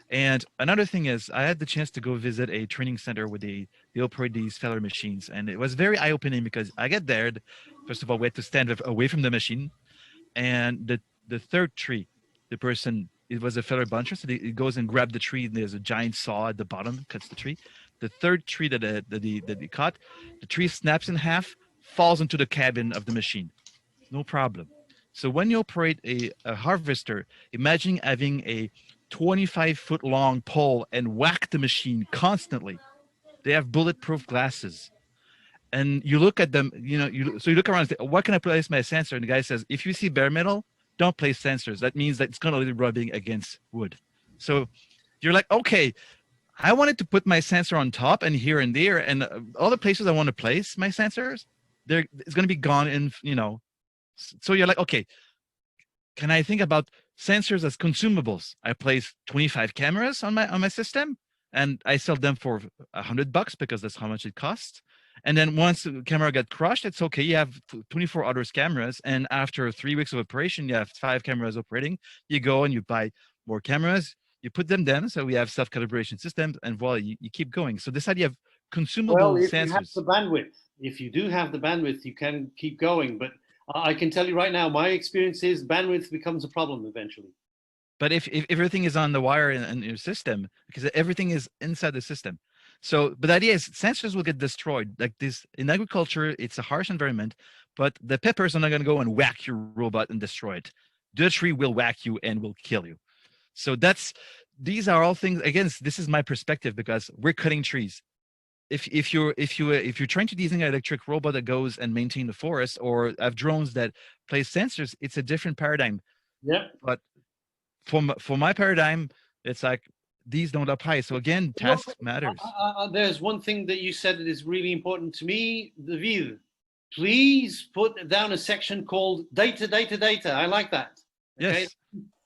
And another thing is, I had the chance to go visit a training center where they operate these feller machines, and it was very eye-opening because I get there. First of all, we had to stand away from the machine, and the third tree, the person, it was a feller buncher, so he goes and grabs the tree, and there's a giant saw at the bottom, cuts the tree. The third tree that he cut, the tree snaps in half, falls into the cabin of the machine. No problem. So when you operate a harvester, imagine having a 25-foot long pole and whack the machine constantly. They have bulletproof glasses. And you look at them, so you look around and say, what can I place my sensor? And the guy says, if you see bare metal, don't place sensors. That means that it's going to be rubbing against wood. So you're like, okay, I wanted to put my sensor on top and here and there, and all the places I want to place my sensors, it's going to be gone in, So you're like, okay, can I think about sensors as consumables? I place 25 cameras on my system, and I sell them for $100 because that's how much it costs. And then once the camera got crushed, it's okay. You have 24 other cameras, and after 3 weeks of operation, you have 5 cameras operating. You go and you buy more cameras. You put them down, so we have self-calibration systems, and voila, you keep going. So this idea of consumable If sensors. you have the bandwidth, if you do have the bandwidth, you can keep going. But I can tell you right now, my experience is bandwidth becomes a problem eventually. But if everything is on the wire in your system, because everything is inside the system. So, but the idea is sensors will get destroyed. Like this in agriculture, it's a harsh environment, but the peppers are not going to go and whack your robot and destroy it. The tree will whack you and will kill you. So these are all things. Again, this is my perspective because we're cutting trees. If you're trying to design an electric robot that goes and maintain the forest, or have drones that place sensors, it's a different paradigm. Yeah. But for my paradigm, it's like these don't apply. So again, task matters. There's one thing that you said that is really important to me, David. Please put down a section called data. I like that. Okay? Yes.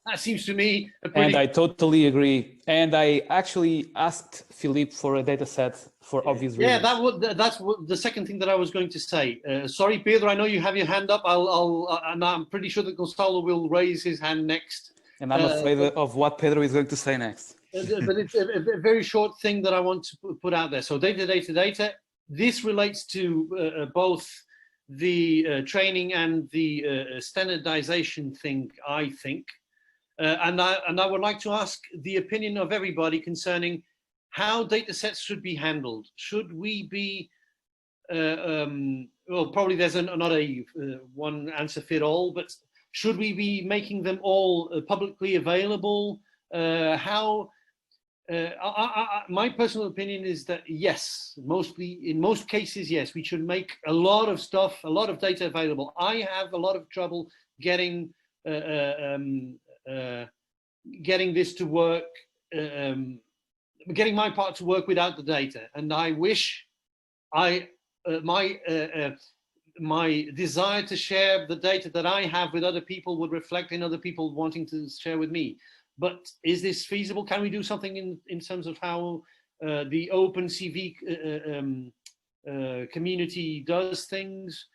That seems to me a pretty... And I totally agree. And I actually asked Philippe for a data set for obvious reasons. Yeah, that's the second thing that I was going to say. Sorry, Pedro, I know you have your hand up. And I'm pretty sure that Gonzalo will raise his hand next. And I'm afraid of what Pedro is going to say next. But it's a very short thing that I want to put out there. So data. This relates to both the training and the standardization thing, I think. And I would like to ask the opinion of everybody concerning how data sets should be handled. Should we be, well, probably there's not a one answer fit all, but should we be making them all publicly available? My personal opinion is that yes, in most cases, yes, we should make a lot of stuff, a lot of data available. I have a lot of trouble getting this to work, getting my part to work without the data. And I wish my desire to share the data that I have with other people would reflect in other people wanting to share with me. But is this feasible? Can we do something in terms of how the OpenCV community does things?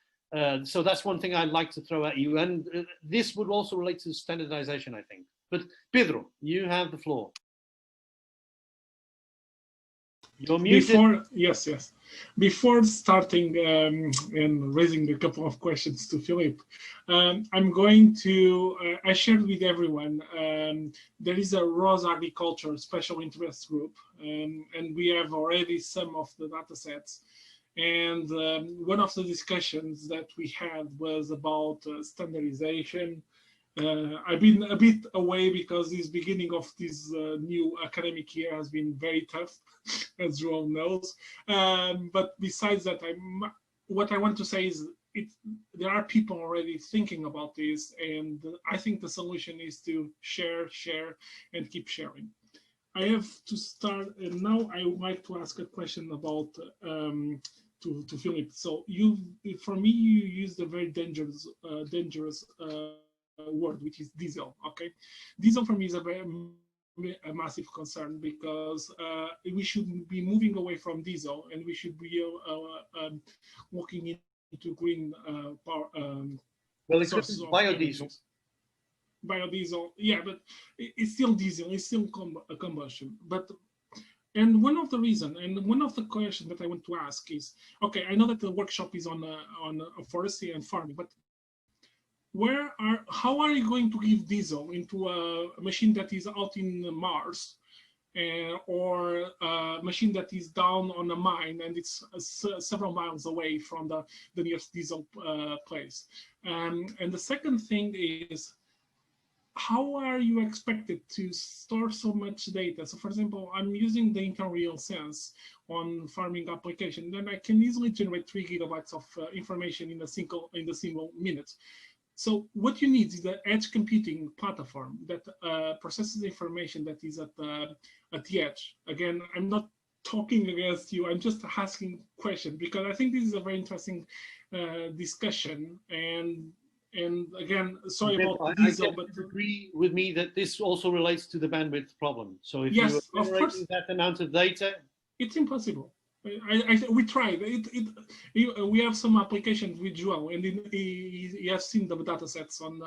So that's one thing I'd like to throw at you. And this would also relate to standardization, I think. But Pedro, you have the floor. You're muted. Yes. Before starting and raising a couple of questions to Philippe, I'm going to, I shared with everyone, there is a Rose Agriculture special interest group, and we have already some of the data sets. And one of the discussions that we had was about standardization. I've been a bit away because this beginning of this new academic year has been very tough, as Joel knows. But besides that, what I want to say is there are people already thinking about this, and I think the solution is to share, and keep sharing. I have to start, and now I would like to ask a question about to Philip. So for me, you used a very dangerous word, which is diesel. Okay, diesel for me is a massive concern, because we should be moving away from diesel, and we should be walking into green power. Well, it's biodiesel. Biodiesel, yeah, but it's still diesel. It's still a combustion. And one of the reasons, and one of the questions that I want to ask is, okay, I know that the workshop is on forestry and farming, but how are you going to give diesel into a machine that is out in Mars, or a machine that is down on a mine and it's several miles away from the nearest diesel place? And the second thing is, how are you expected to store so much data? So for example, I'm using the Real Sense on farming application, then I can easily generate 3 gigabytes of information in a single minute. So what you need is the edge computing platform that processes information that is at the edge. Again, I'm not talking against you. I'm just asking questions, because I think this is a very interesting discussion. And again, sorry about the diesel, but agree with me that this also relates to the bandwidth problem. So if yes, you're of course, generating that amount of data, it's impossible. We tried. We have some applications with Joel, and he has seen the data sets on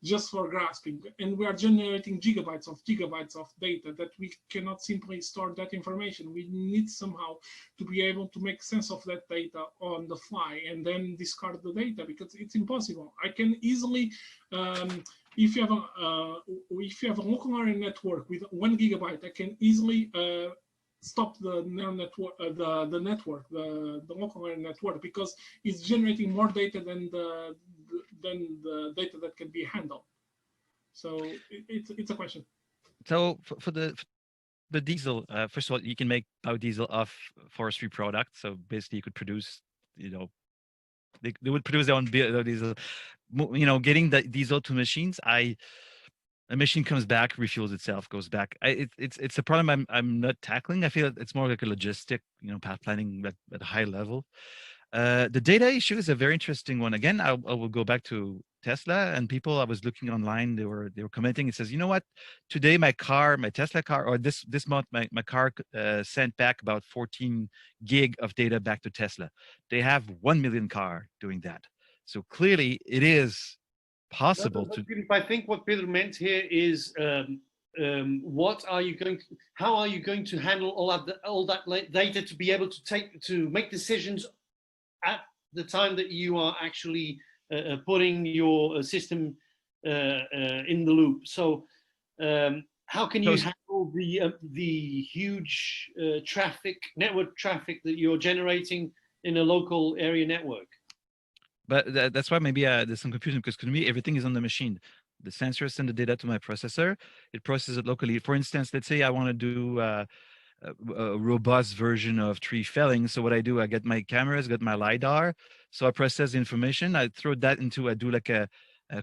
just for grasping, and we are generating gigabytes of data that we cannot simply store that information. We need somehow to be able to make sense of that data on the fly and then discard the data, because it's impossible. I can easily, if you have a local area network with 1 gigabyte, I can easily stop the neural network, the local area network, because it's generating more data than the data that can be handled. So it's a question. So for the diesel, first of all, you can make biodiesel off forestry products. So basically, you could produce, they would produce their own biodiesel. Getting the diesel to machines, a machine comes back, refuels itself, goes back. It's a problem I'm not tackling. I feel it's more like a logistic, path planning at a high level. The data issue is a very interesting one. Again, I will go back to Tesla, and people I was looking online, they were commenting. It says, you know what? Today my Tesla car, or this month my car sent back about 14 gig of data back to Tesla. They have 1 million car doing that. So clearly it is possible to. I think what Peter meant here is how are you going to handle all that data to be able to make decisions at the time that you are actually putting your system in the loop. So how can you handle the huge network traffic that you're generating in a local area network? But that's why maybe there's some confusion, because to me, everything is on the machine. The sensor sends the data to my processor. It processes it locally. For instance, let's say I want to do a robust version of tree felling. So what I do, I get my cameras, get my LiDAR. So I process the information. I throw that I do like a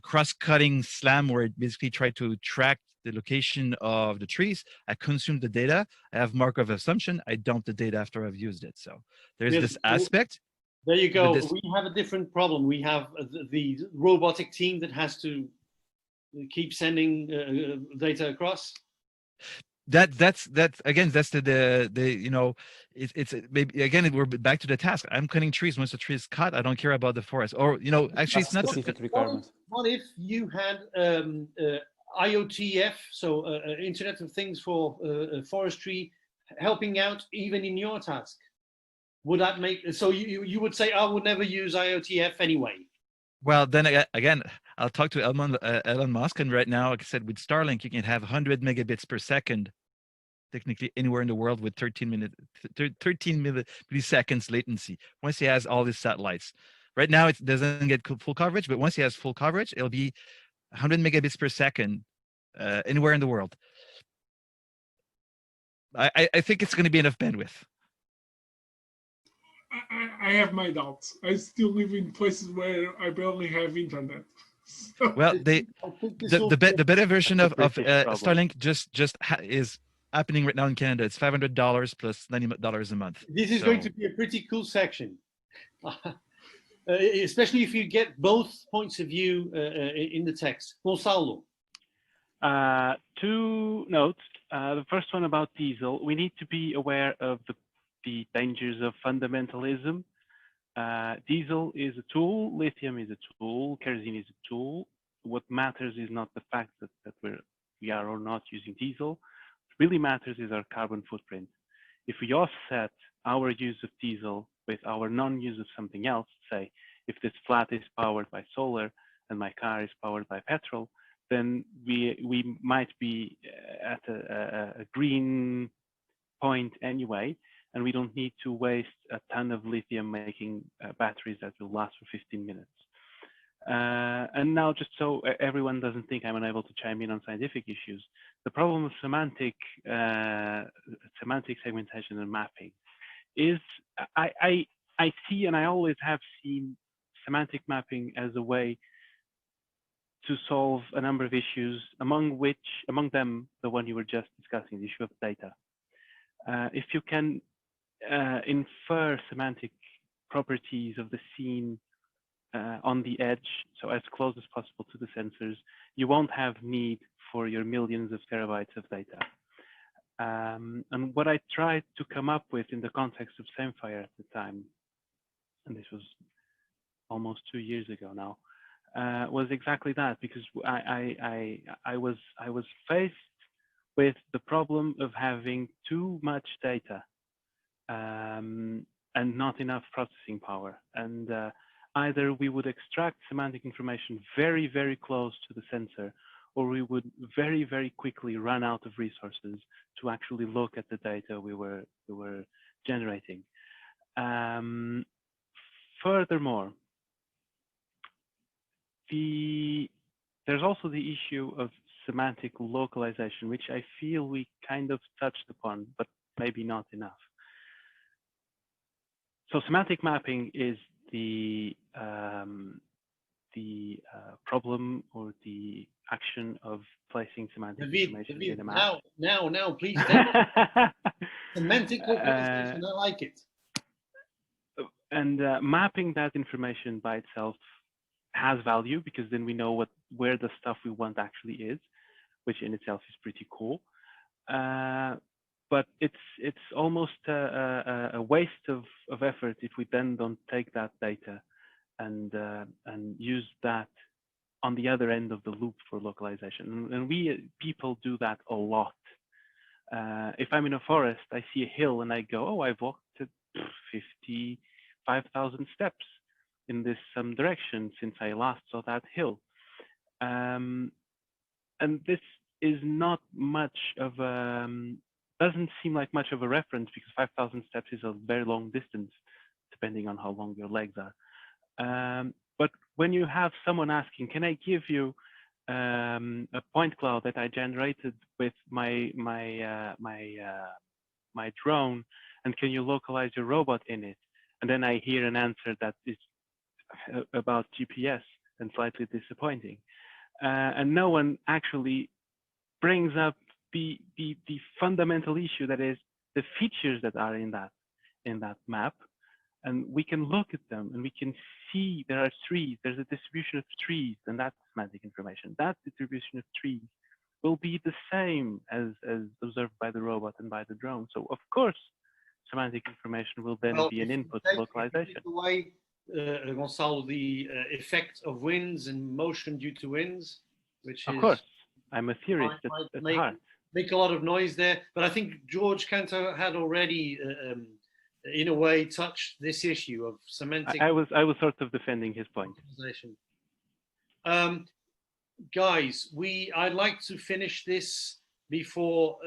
cross-cutting slam, where it basically try to track the location of the trees. I consume the data. I have mark of assumption. I dump the data after I've used it. So there's this aspect. There you go. We have a different problem. We have the robotic team that has to keep sending data across. That's again, that's it's maybe again, we're back to the task. I'm cutting trees. Once the tree is cut, I don't care about the forest. Or actually, it's not specific requirement. What if you had IoTF, so Internet of Things for forestry, helping out even in your task? Would that make, so you would say I would never use IoTF anyway? Well, then again, I'll talk to Elon Musk, and right now, like I said, with Starlink, you can have 100 megabits per second, technically anywhere in the world, with 13 milliseconds latency. Once he has all his satellites, right now it doesn't get full coverage, but once he has full coverage, it'll be 100 megabits per second anywhere in the world. I think it's going to be enough bandwidth. I have my doubts. I still live in places where I barely have internet. So, Well, I think this will the beta version of British problem. Starlink is happening right now in Canada. It's $500 plus $90 a month. This is going to be a pretty cool section, especially if you get both points of view in the text. Gonçalo. 2 notes. The first one about diesel. We need to be aware of the dangers of fundamentalism. Diesel is a tool, lithium is a tool, kerosene is a tool. What matters is not the fact that we are or not using diesel. What really matters is our carbon footprint. If we offset our use of diesel with our non-use of something else, say, if this flat is powered by solar and my car is powered by petrol, then we might be at a green point anyway, and we don't need to waste a ton of lithium making batteries that will last for 15 minutes. And now, just so everyone doesn't think I'm unable to chime in on scientific issues, the problem of semantic segmentation and mapping is I see, and I always have seen, semantic mapping as a way to solve a number of issues, among them the one you were just discussing, the issue of data. If you can infer semantic properties of the scene on the edge, so as close as possible to the sensors, you won't have need for your millions of terabytes of data. And what I tried to come up with in the context of SameFire at the time, and this was almost 2 years ago now, was exactly that, because I was faced with the problem of having too much data and not enough processing power. And either we would extract semantic information very, very close to the sensor, or we would very, very quickly run out of resources to actually look at the data we were generating. Furthermore, there's also the issue of semantic localization, which I feel we kind of touched upon, but maybe not enough. So semantic mapping is the problem or the action of placing semantic information in a map. Now, please. Semantic localization, I like it. And mapping that information by itself has value, because then we know where the stuff we want actually is, which in itself is pretty cool. But it's almost a waste of effort if we then don't take that data and use that on the other end of the loop for localization. And we people do that a lot. If I'm in a forest, I see a hill and I go, oh, I've walked 55,000 steps in this direction since I last saw that hill. And this is not much of doesn't seem like much of a reference, because 5,000 steps is a very long distance, depending on how long your legs are. But when you have someone asking, can I give you a point cloud that I generated with my drone, and can you localize your robot in it? And then I hear an answer that is about GPS and slightly disappointing. And no one actually brings up the fundamental issue, that is the features that are in that map. And we can look at them and we can see there are trees, there's a distribution of trees, and that's semantic information. That distribution of trees will be the same as observed by the robot and by the drone. So of course, semantic information will then be an input to localization. Away, Gonçalo, the effect of winds and motion due to winds, which of is, course, I'm a theorist at heart. Make a lot of noise there, but I think George Cantor had already, in a way, touched this issue of semantic. I was sort of defending his point. Guys, I'd like to finish this before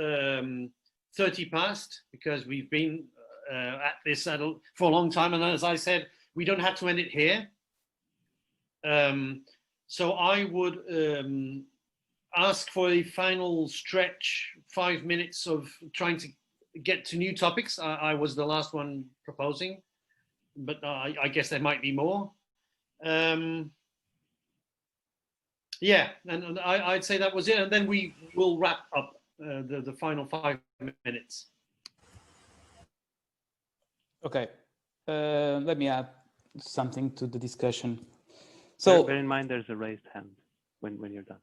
30 past, because we've been at this for a long time, and as I said, we don't have to end it here. So I would ask for a final stretch, 5 minutes of trying to get to new topics. I was the last one proposing. but I guess there might be more. Yeah, and I'd say that was it, and then we will wrap up the final 5 minutes. Okay, let me add something to the discussion. So bear in mind there's a raised hand when you're done.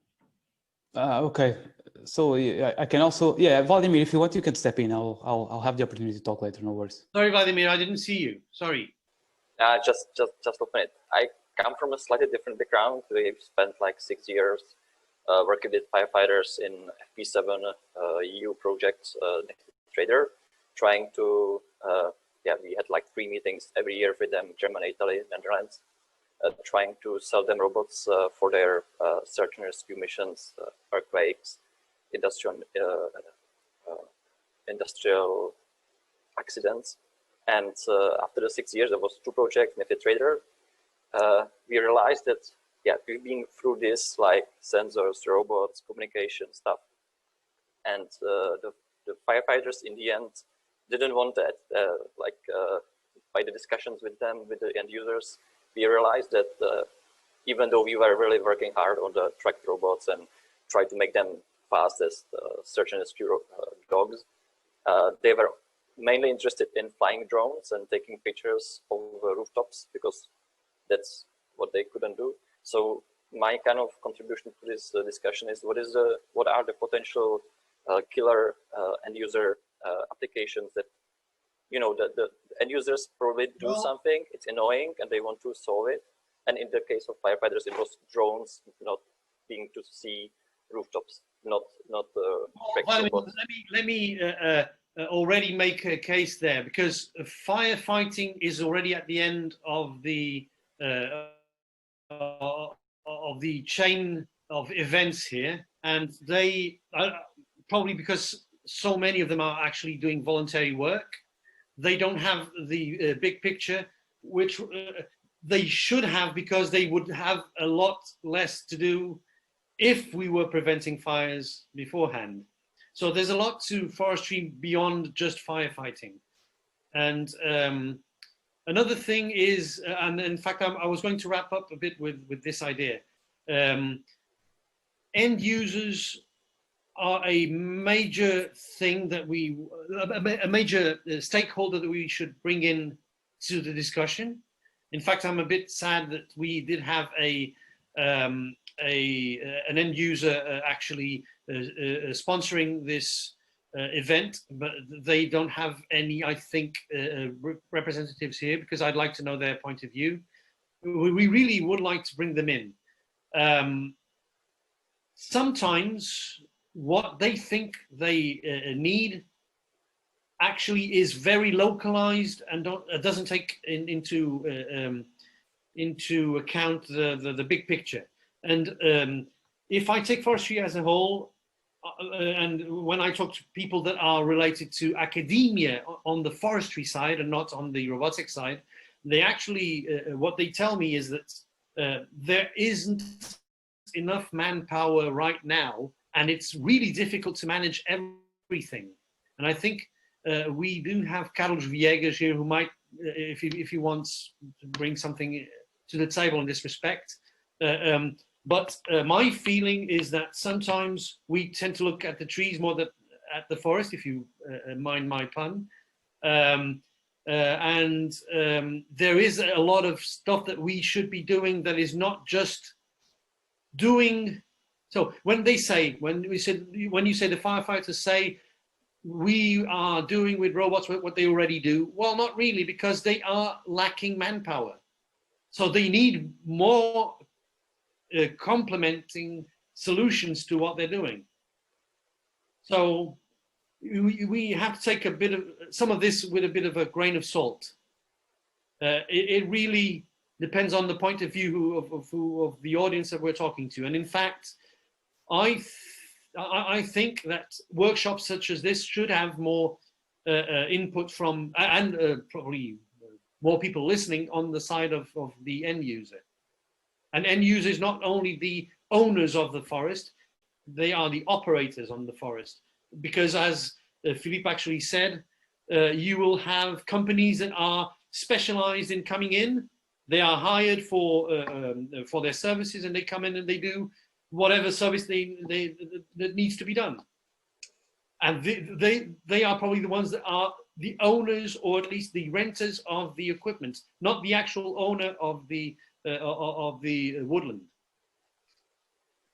Okay, so I can also, yeah, Vladimir, if you want, you can step in. I'll have the opportunity to talk later. No worries. Sorry, Vladimir, I didn't see you. Sorry. Just open it. I come from a slightly different background. We've spent like 6 years working with firefighters in FP7 EU projects next to Trader, trying to, we had like 3 meetings every year with them, Germany, Italy, Netherlands, trying to sell them robots for their search and rescue missions, earthquakes, industrial accidents. And after the 6 years, there was 2 projects with the Trader. We realized that, we've been through this like sensors, robots, communication stuff. And the firefighters in the end didn't want that. By the discussions with them, with the end users, we realized that even though we were really working hard on the tracked robots and tried to make them fast as search and rescue dogs, they were mainly interested in flying drones and taking pictures of rooftops because that's what they couldn't do. So my kind of contribution to this discussion is what are the potential killer end user applications that, you know, the end users probably do something, it's annoying and they want to solve it. And in the case of firefighters, it was drones not being to see rooftops, not robots. Let me already make a case there, because firefighting is already at the end of the chain of events here, and they probably because so many of them are actually doing voluntary work, they don't have the big picture, which they should have, because they would have a lot less to do if we were preventing fires beforehand. So there's a lot to forestry beyond just firefighting. And another thing is, and in fact, I was going to wrap up a bit with this idea. End users are a major thing that a major stakeholder that we should bring in to the discussion. In fact, I'm a bit sad that we did have an end user actually sponsoring this event, but they don't have any, I think, representatives here, because I'd like to know their point of view. We really would like to bring them in. Sometimes what they think they need actually is very localized and doesn't take into account the big picture. And if I take forestry as a whole, and when I talk to people that are related to academia on the forestry side and not on the robotics side, they actually, what they tell me is that there isn't enough manpower right now, and it's really difficult to manage everything. And I think we do have Carlos Viegas here, who might, if he wants to bring something to the table in this respect. But my feeling is that sometimes we tend to look at the trees more than at the forest, if you mind my pun. And there is a lot of stuff that we should be doing that is not just doing. So when you say the firefighters say we are doing with robots what they already do, well, not really, because they are lacking manpower. So they need more complementing solutions to what they're doing. So we have to take a bit of some of this with a bit of a grain of salt. It really depends on the point of view of the audience that we're talking to. And in fact, I think that workshops such as this should have more input from, and probably more people listening on the side of the end user. And end users, not only the owners of the forest, they are the operators on the forest. Because as Philippe actually said, you will have companies that are specialized in coming in. They are hired for their services, and they come in and they do whatever service that needs to be done. And they are probably the ones that are the owners, or at least the renters of the equipment, not the actual owner of the woodland.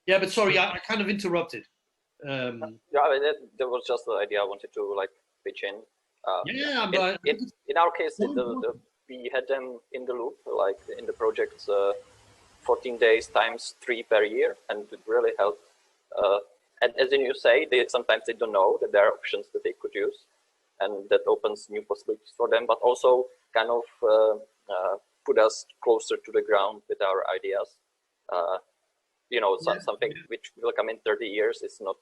Yeah, but sorry, I kind of interrupted. Yeah, I mean, that was just the idea I wanted to like pitch in. Yeah, but in our case, we had them in the loop, like in the projects, 14 days times 3 per year, and it really helped. And as you say, sometimes they don't know that there are options that they could use, and that opens new possibilities for them, but also kind of put us closer to the ground with our ideas. You know, something which will come in 30 years is not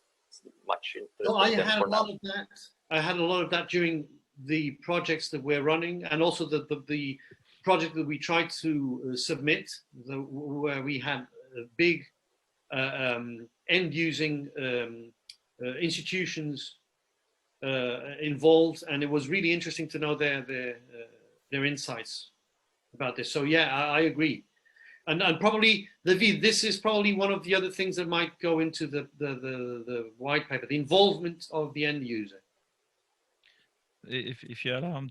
much interesting. So I had a lot of that. I had a lot of that during the projects that we're running, and also the project that we tried to submit, where we had big end-using institutions involved, and it was really interesting to know their insights about this. So yeah, I agree. And probably, this is probably one of the other things that might go into the white paper, the involvement of the end user. If you allow him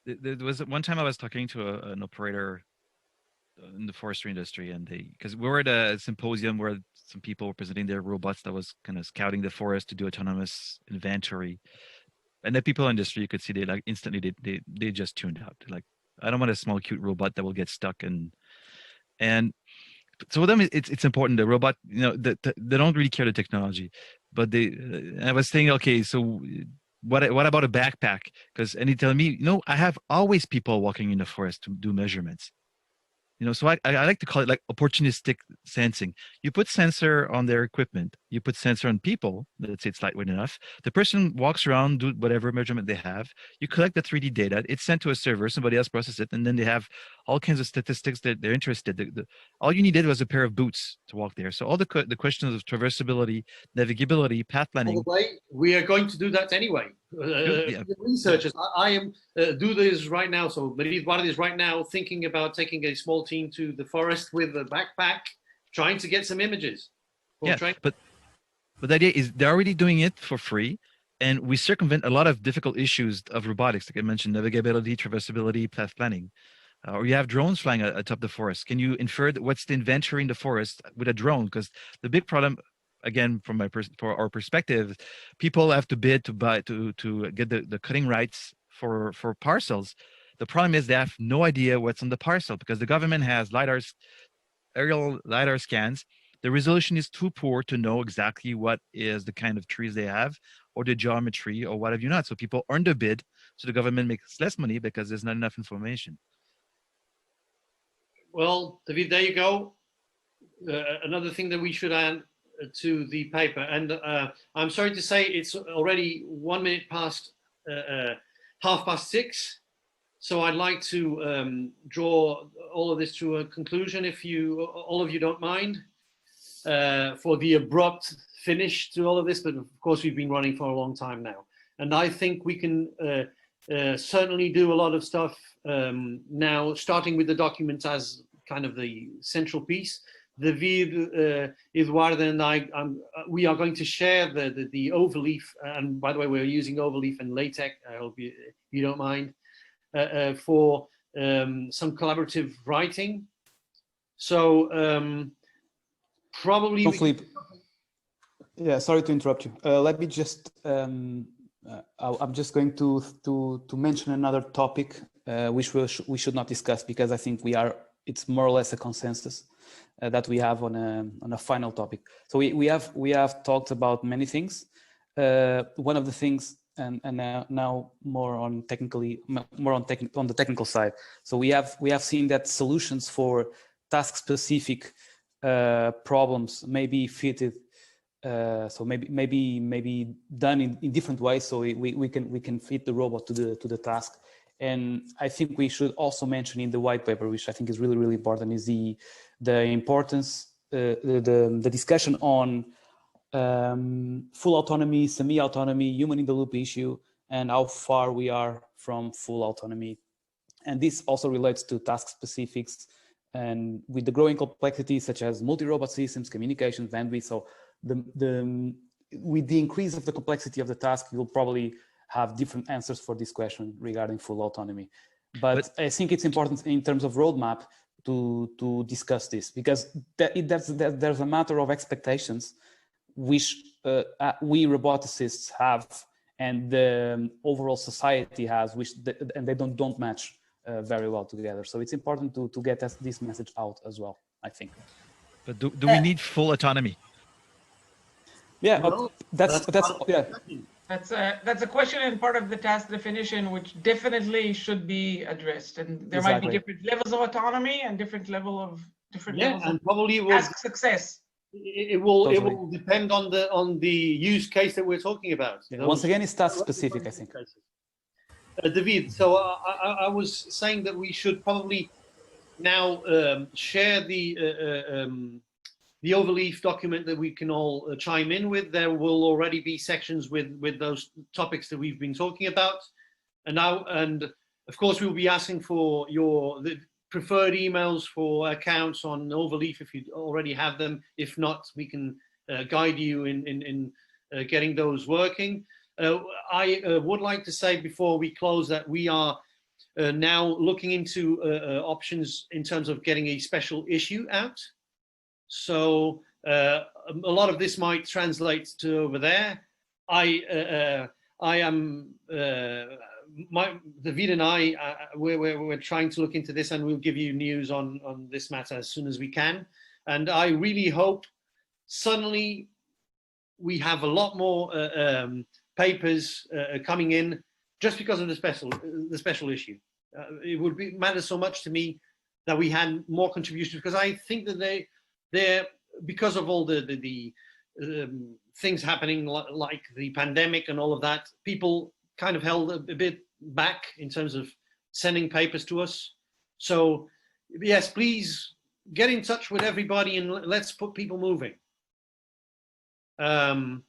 there was one time I was talking to an operator in the forestry industry, and because we were at a symposium where some people were presenting their robots that was kind of scouting the forest to do autonomous inventory, and the people in the industry, you could see they like instantly they just tuned out. Like, I don't want a small cute robot that will get stuck and so for them it's important. The robot, you know, they don't really care the technology, but I was saying, okay, so what about a backpack? And he told me, no, I have always people walking in the forest to do measurements. You know, so I like to call it like opportunistic sensing. You put sensor on their equipment, you put sensor on people, let's say it's lightweight enough. The person walks around, do whatever measurement they have. You collect the 3D data, it's sent to a server, somebody else processes it, and then they have all kinds of statistics that they're interested. All you needed was a pair of boots to walk there. So all the questions of traversability, navigability, path planning. By the way, we are going to do that anyway. Researchers, I am do this right now. So Marie Eduardo is right now thinking about taking a small team to the forest with a backpack, trying to get some images. Yeah, but the idea is they're already doing it for free, and we circumvent a lot of difficult issues of robotics, like I mentioned, navigability, traversability, path planning. Or you have drones flying atop the forest. Can you infer what's the inventory in the forest with a drone? Because the big problem, again, from our perspective, people have to bid to get the cutting rights for parcels. The problem is they have no idea what's on the parcel because the government has aerial LiDAR scans. The resolution is too poor to know exactly what is the kind of trees they have or the geometry or what have you not. So people earn the bid, so the government makes less money because there's not enough information. Well, David, there you go. Another thing that we should add to the paper, and I'm sorry to say it's already 1 minute past 6:30. So I'd like to draw all of this to a conclusion, if all of you don't mind, for the abrupt finish to all of this. But of course, we've been running for a long time now, and I think we can certainly do a lot of stuff now, starting with the document as kind of the central piece. David, Eduardo, and we are going to share the overleaf, and by the way, we're using overleaf and LaTeX. I hope you don't mind, for some collaborative writing. So probably. Philippe, yeah, sorry to interrupt you. Let me just. I'm just going to mention another topic which we should not discuss, because I think it's more or less a consensus that we have on a final topic. So we have talked about many things. One of the things, and now more on the technical side. So we have seen that solutions for task specific problems may be fitted. So maybe done in different ways, so we can fit the robot to the task. And I think we should also mention in the white paper, which I think is really, really important, is the importance, the discussion on full autonomy, semi-autonomy, human in the loop issue, and how far we are from full autonomy And this also relates to task specifics. And with the growing complexity, such as multi-robot systems, communication, bandwidth, so with the increase of the complexity of the task, you'll probably have different answers for this question regarding full autonomy. But I think it's important in terms of roadmap to discuss this, because there's a matter of expectations which we roboticists have and the overall society has, and they don't match very well together. So it's important to get this message out as well, I think. But do we need full autonomy? Yeah, No, that's yeah. That's a question and part of the task definition, which definitely should be addressed. And there might be different levels of autonomy and different levels and probably of task success. It will depend on the use case that we're talking about. Once again, it's task specific, I think. David, so I was saying that we should probably now share the overleaf document that we can all chime in with. There will already be sections with those topics that we've been talking about, and of course we'll be asking for the preferred emails for accounts on overleaf if you already have them. If not, we can guide you in getting those working. I would like to say before we close that we are now looking into options in terms of getting a special issue out. So a lot of this might translate to over there. David and I, we're trying to look into this, and we'll give you news on this matter as soon as we can. And I really hope suddenly we have a lot more papers coming in just because of the special issue. It would matter so much to me that we had more contributions, because I think that they're because of all the things happening like the pandemic and all of that, people kind of held a bit back in terms of sending papers to us. So yes, please get in touch with everybody and let's put people moving. And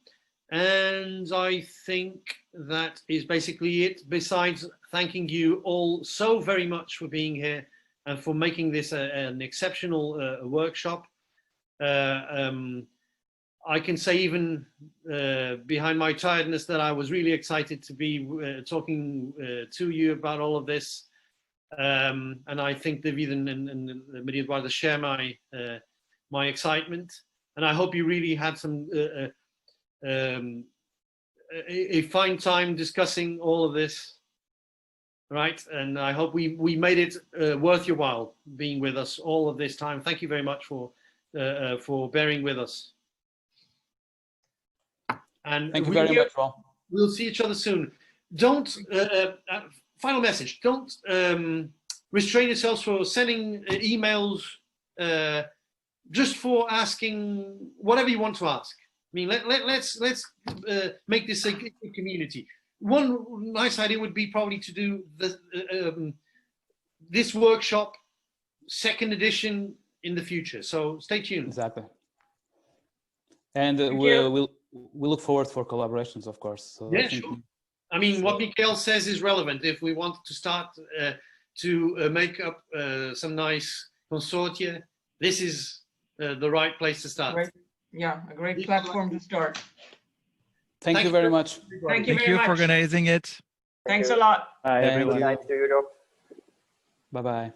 I think that is basically it, besides thanking you all so very much for being here and for making this an exceptional workshop. I can say even behind my tiredness that I was really excited to be talking to you about all of this. And I think David and Maria Eduarda share my excitement. And I hope you really had a fine time discussing all of this, right? And I hope we made it worth your while being with us all of this time. Thank you very much for bearing with us. And thank you very much, Ron. We'll see each other soon. Don't, final message, don't restrain yourselves for sending emails just for asking whatever you want to ask. I mean, let's make this a community. One nice idea would be probably to do this workshop, second edition, in the future. So stay tuned. Exactly. And we'll look forward for collaborations, of course. So yeah, sure. I mean, what Mikhail says is relevant. If we want to start to make up some nice consortia, this is the right place to start. Right. Yeah, a great platform to start. Thank you very much. Thank you very much for organizing it. Thanks a lot. Bye, everyone. Bye-bye.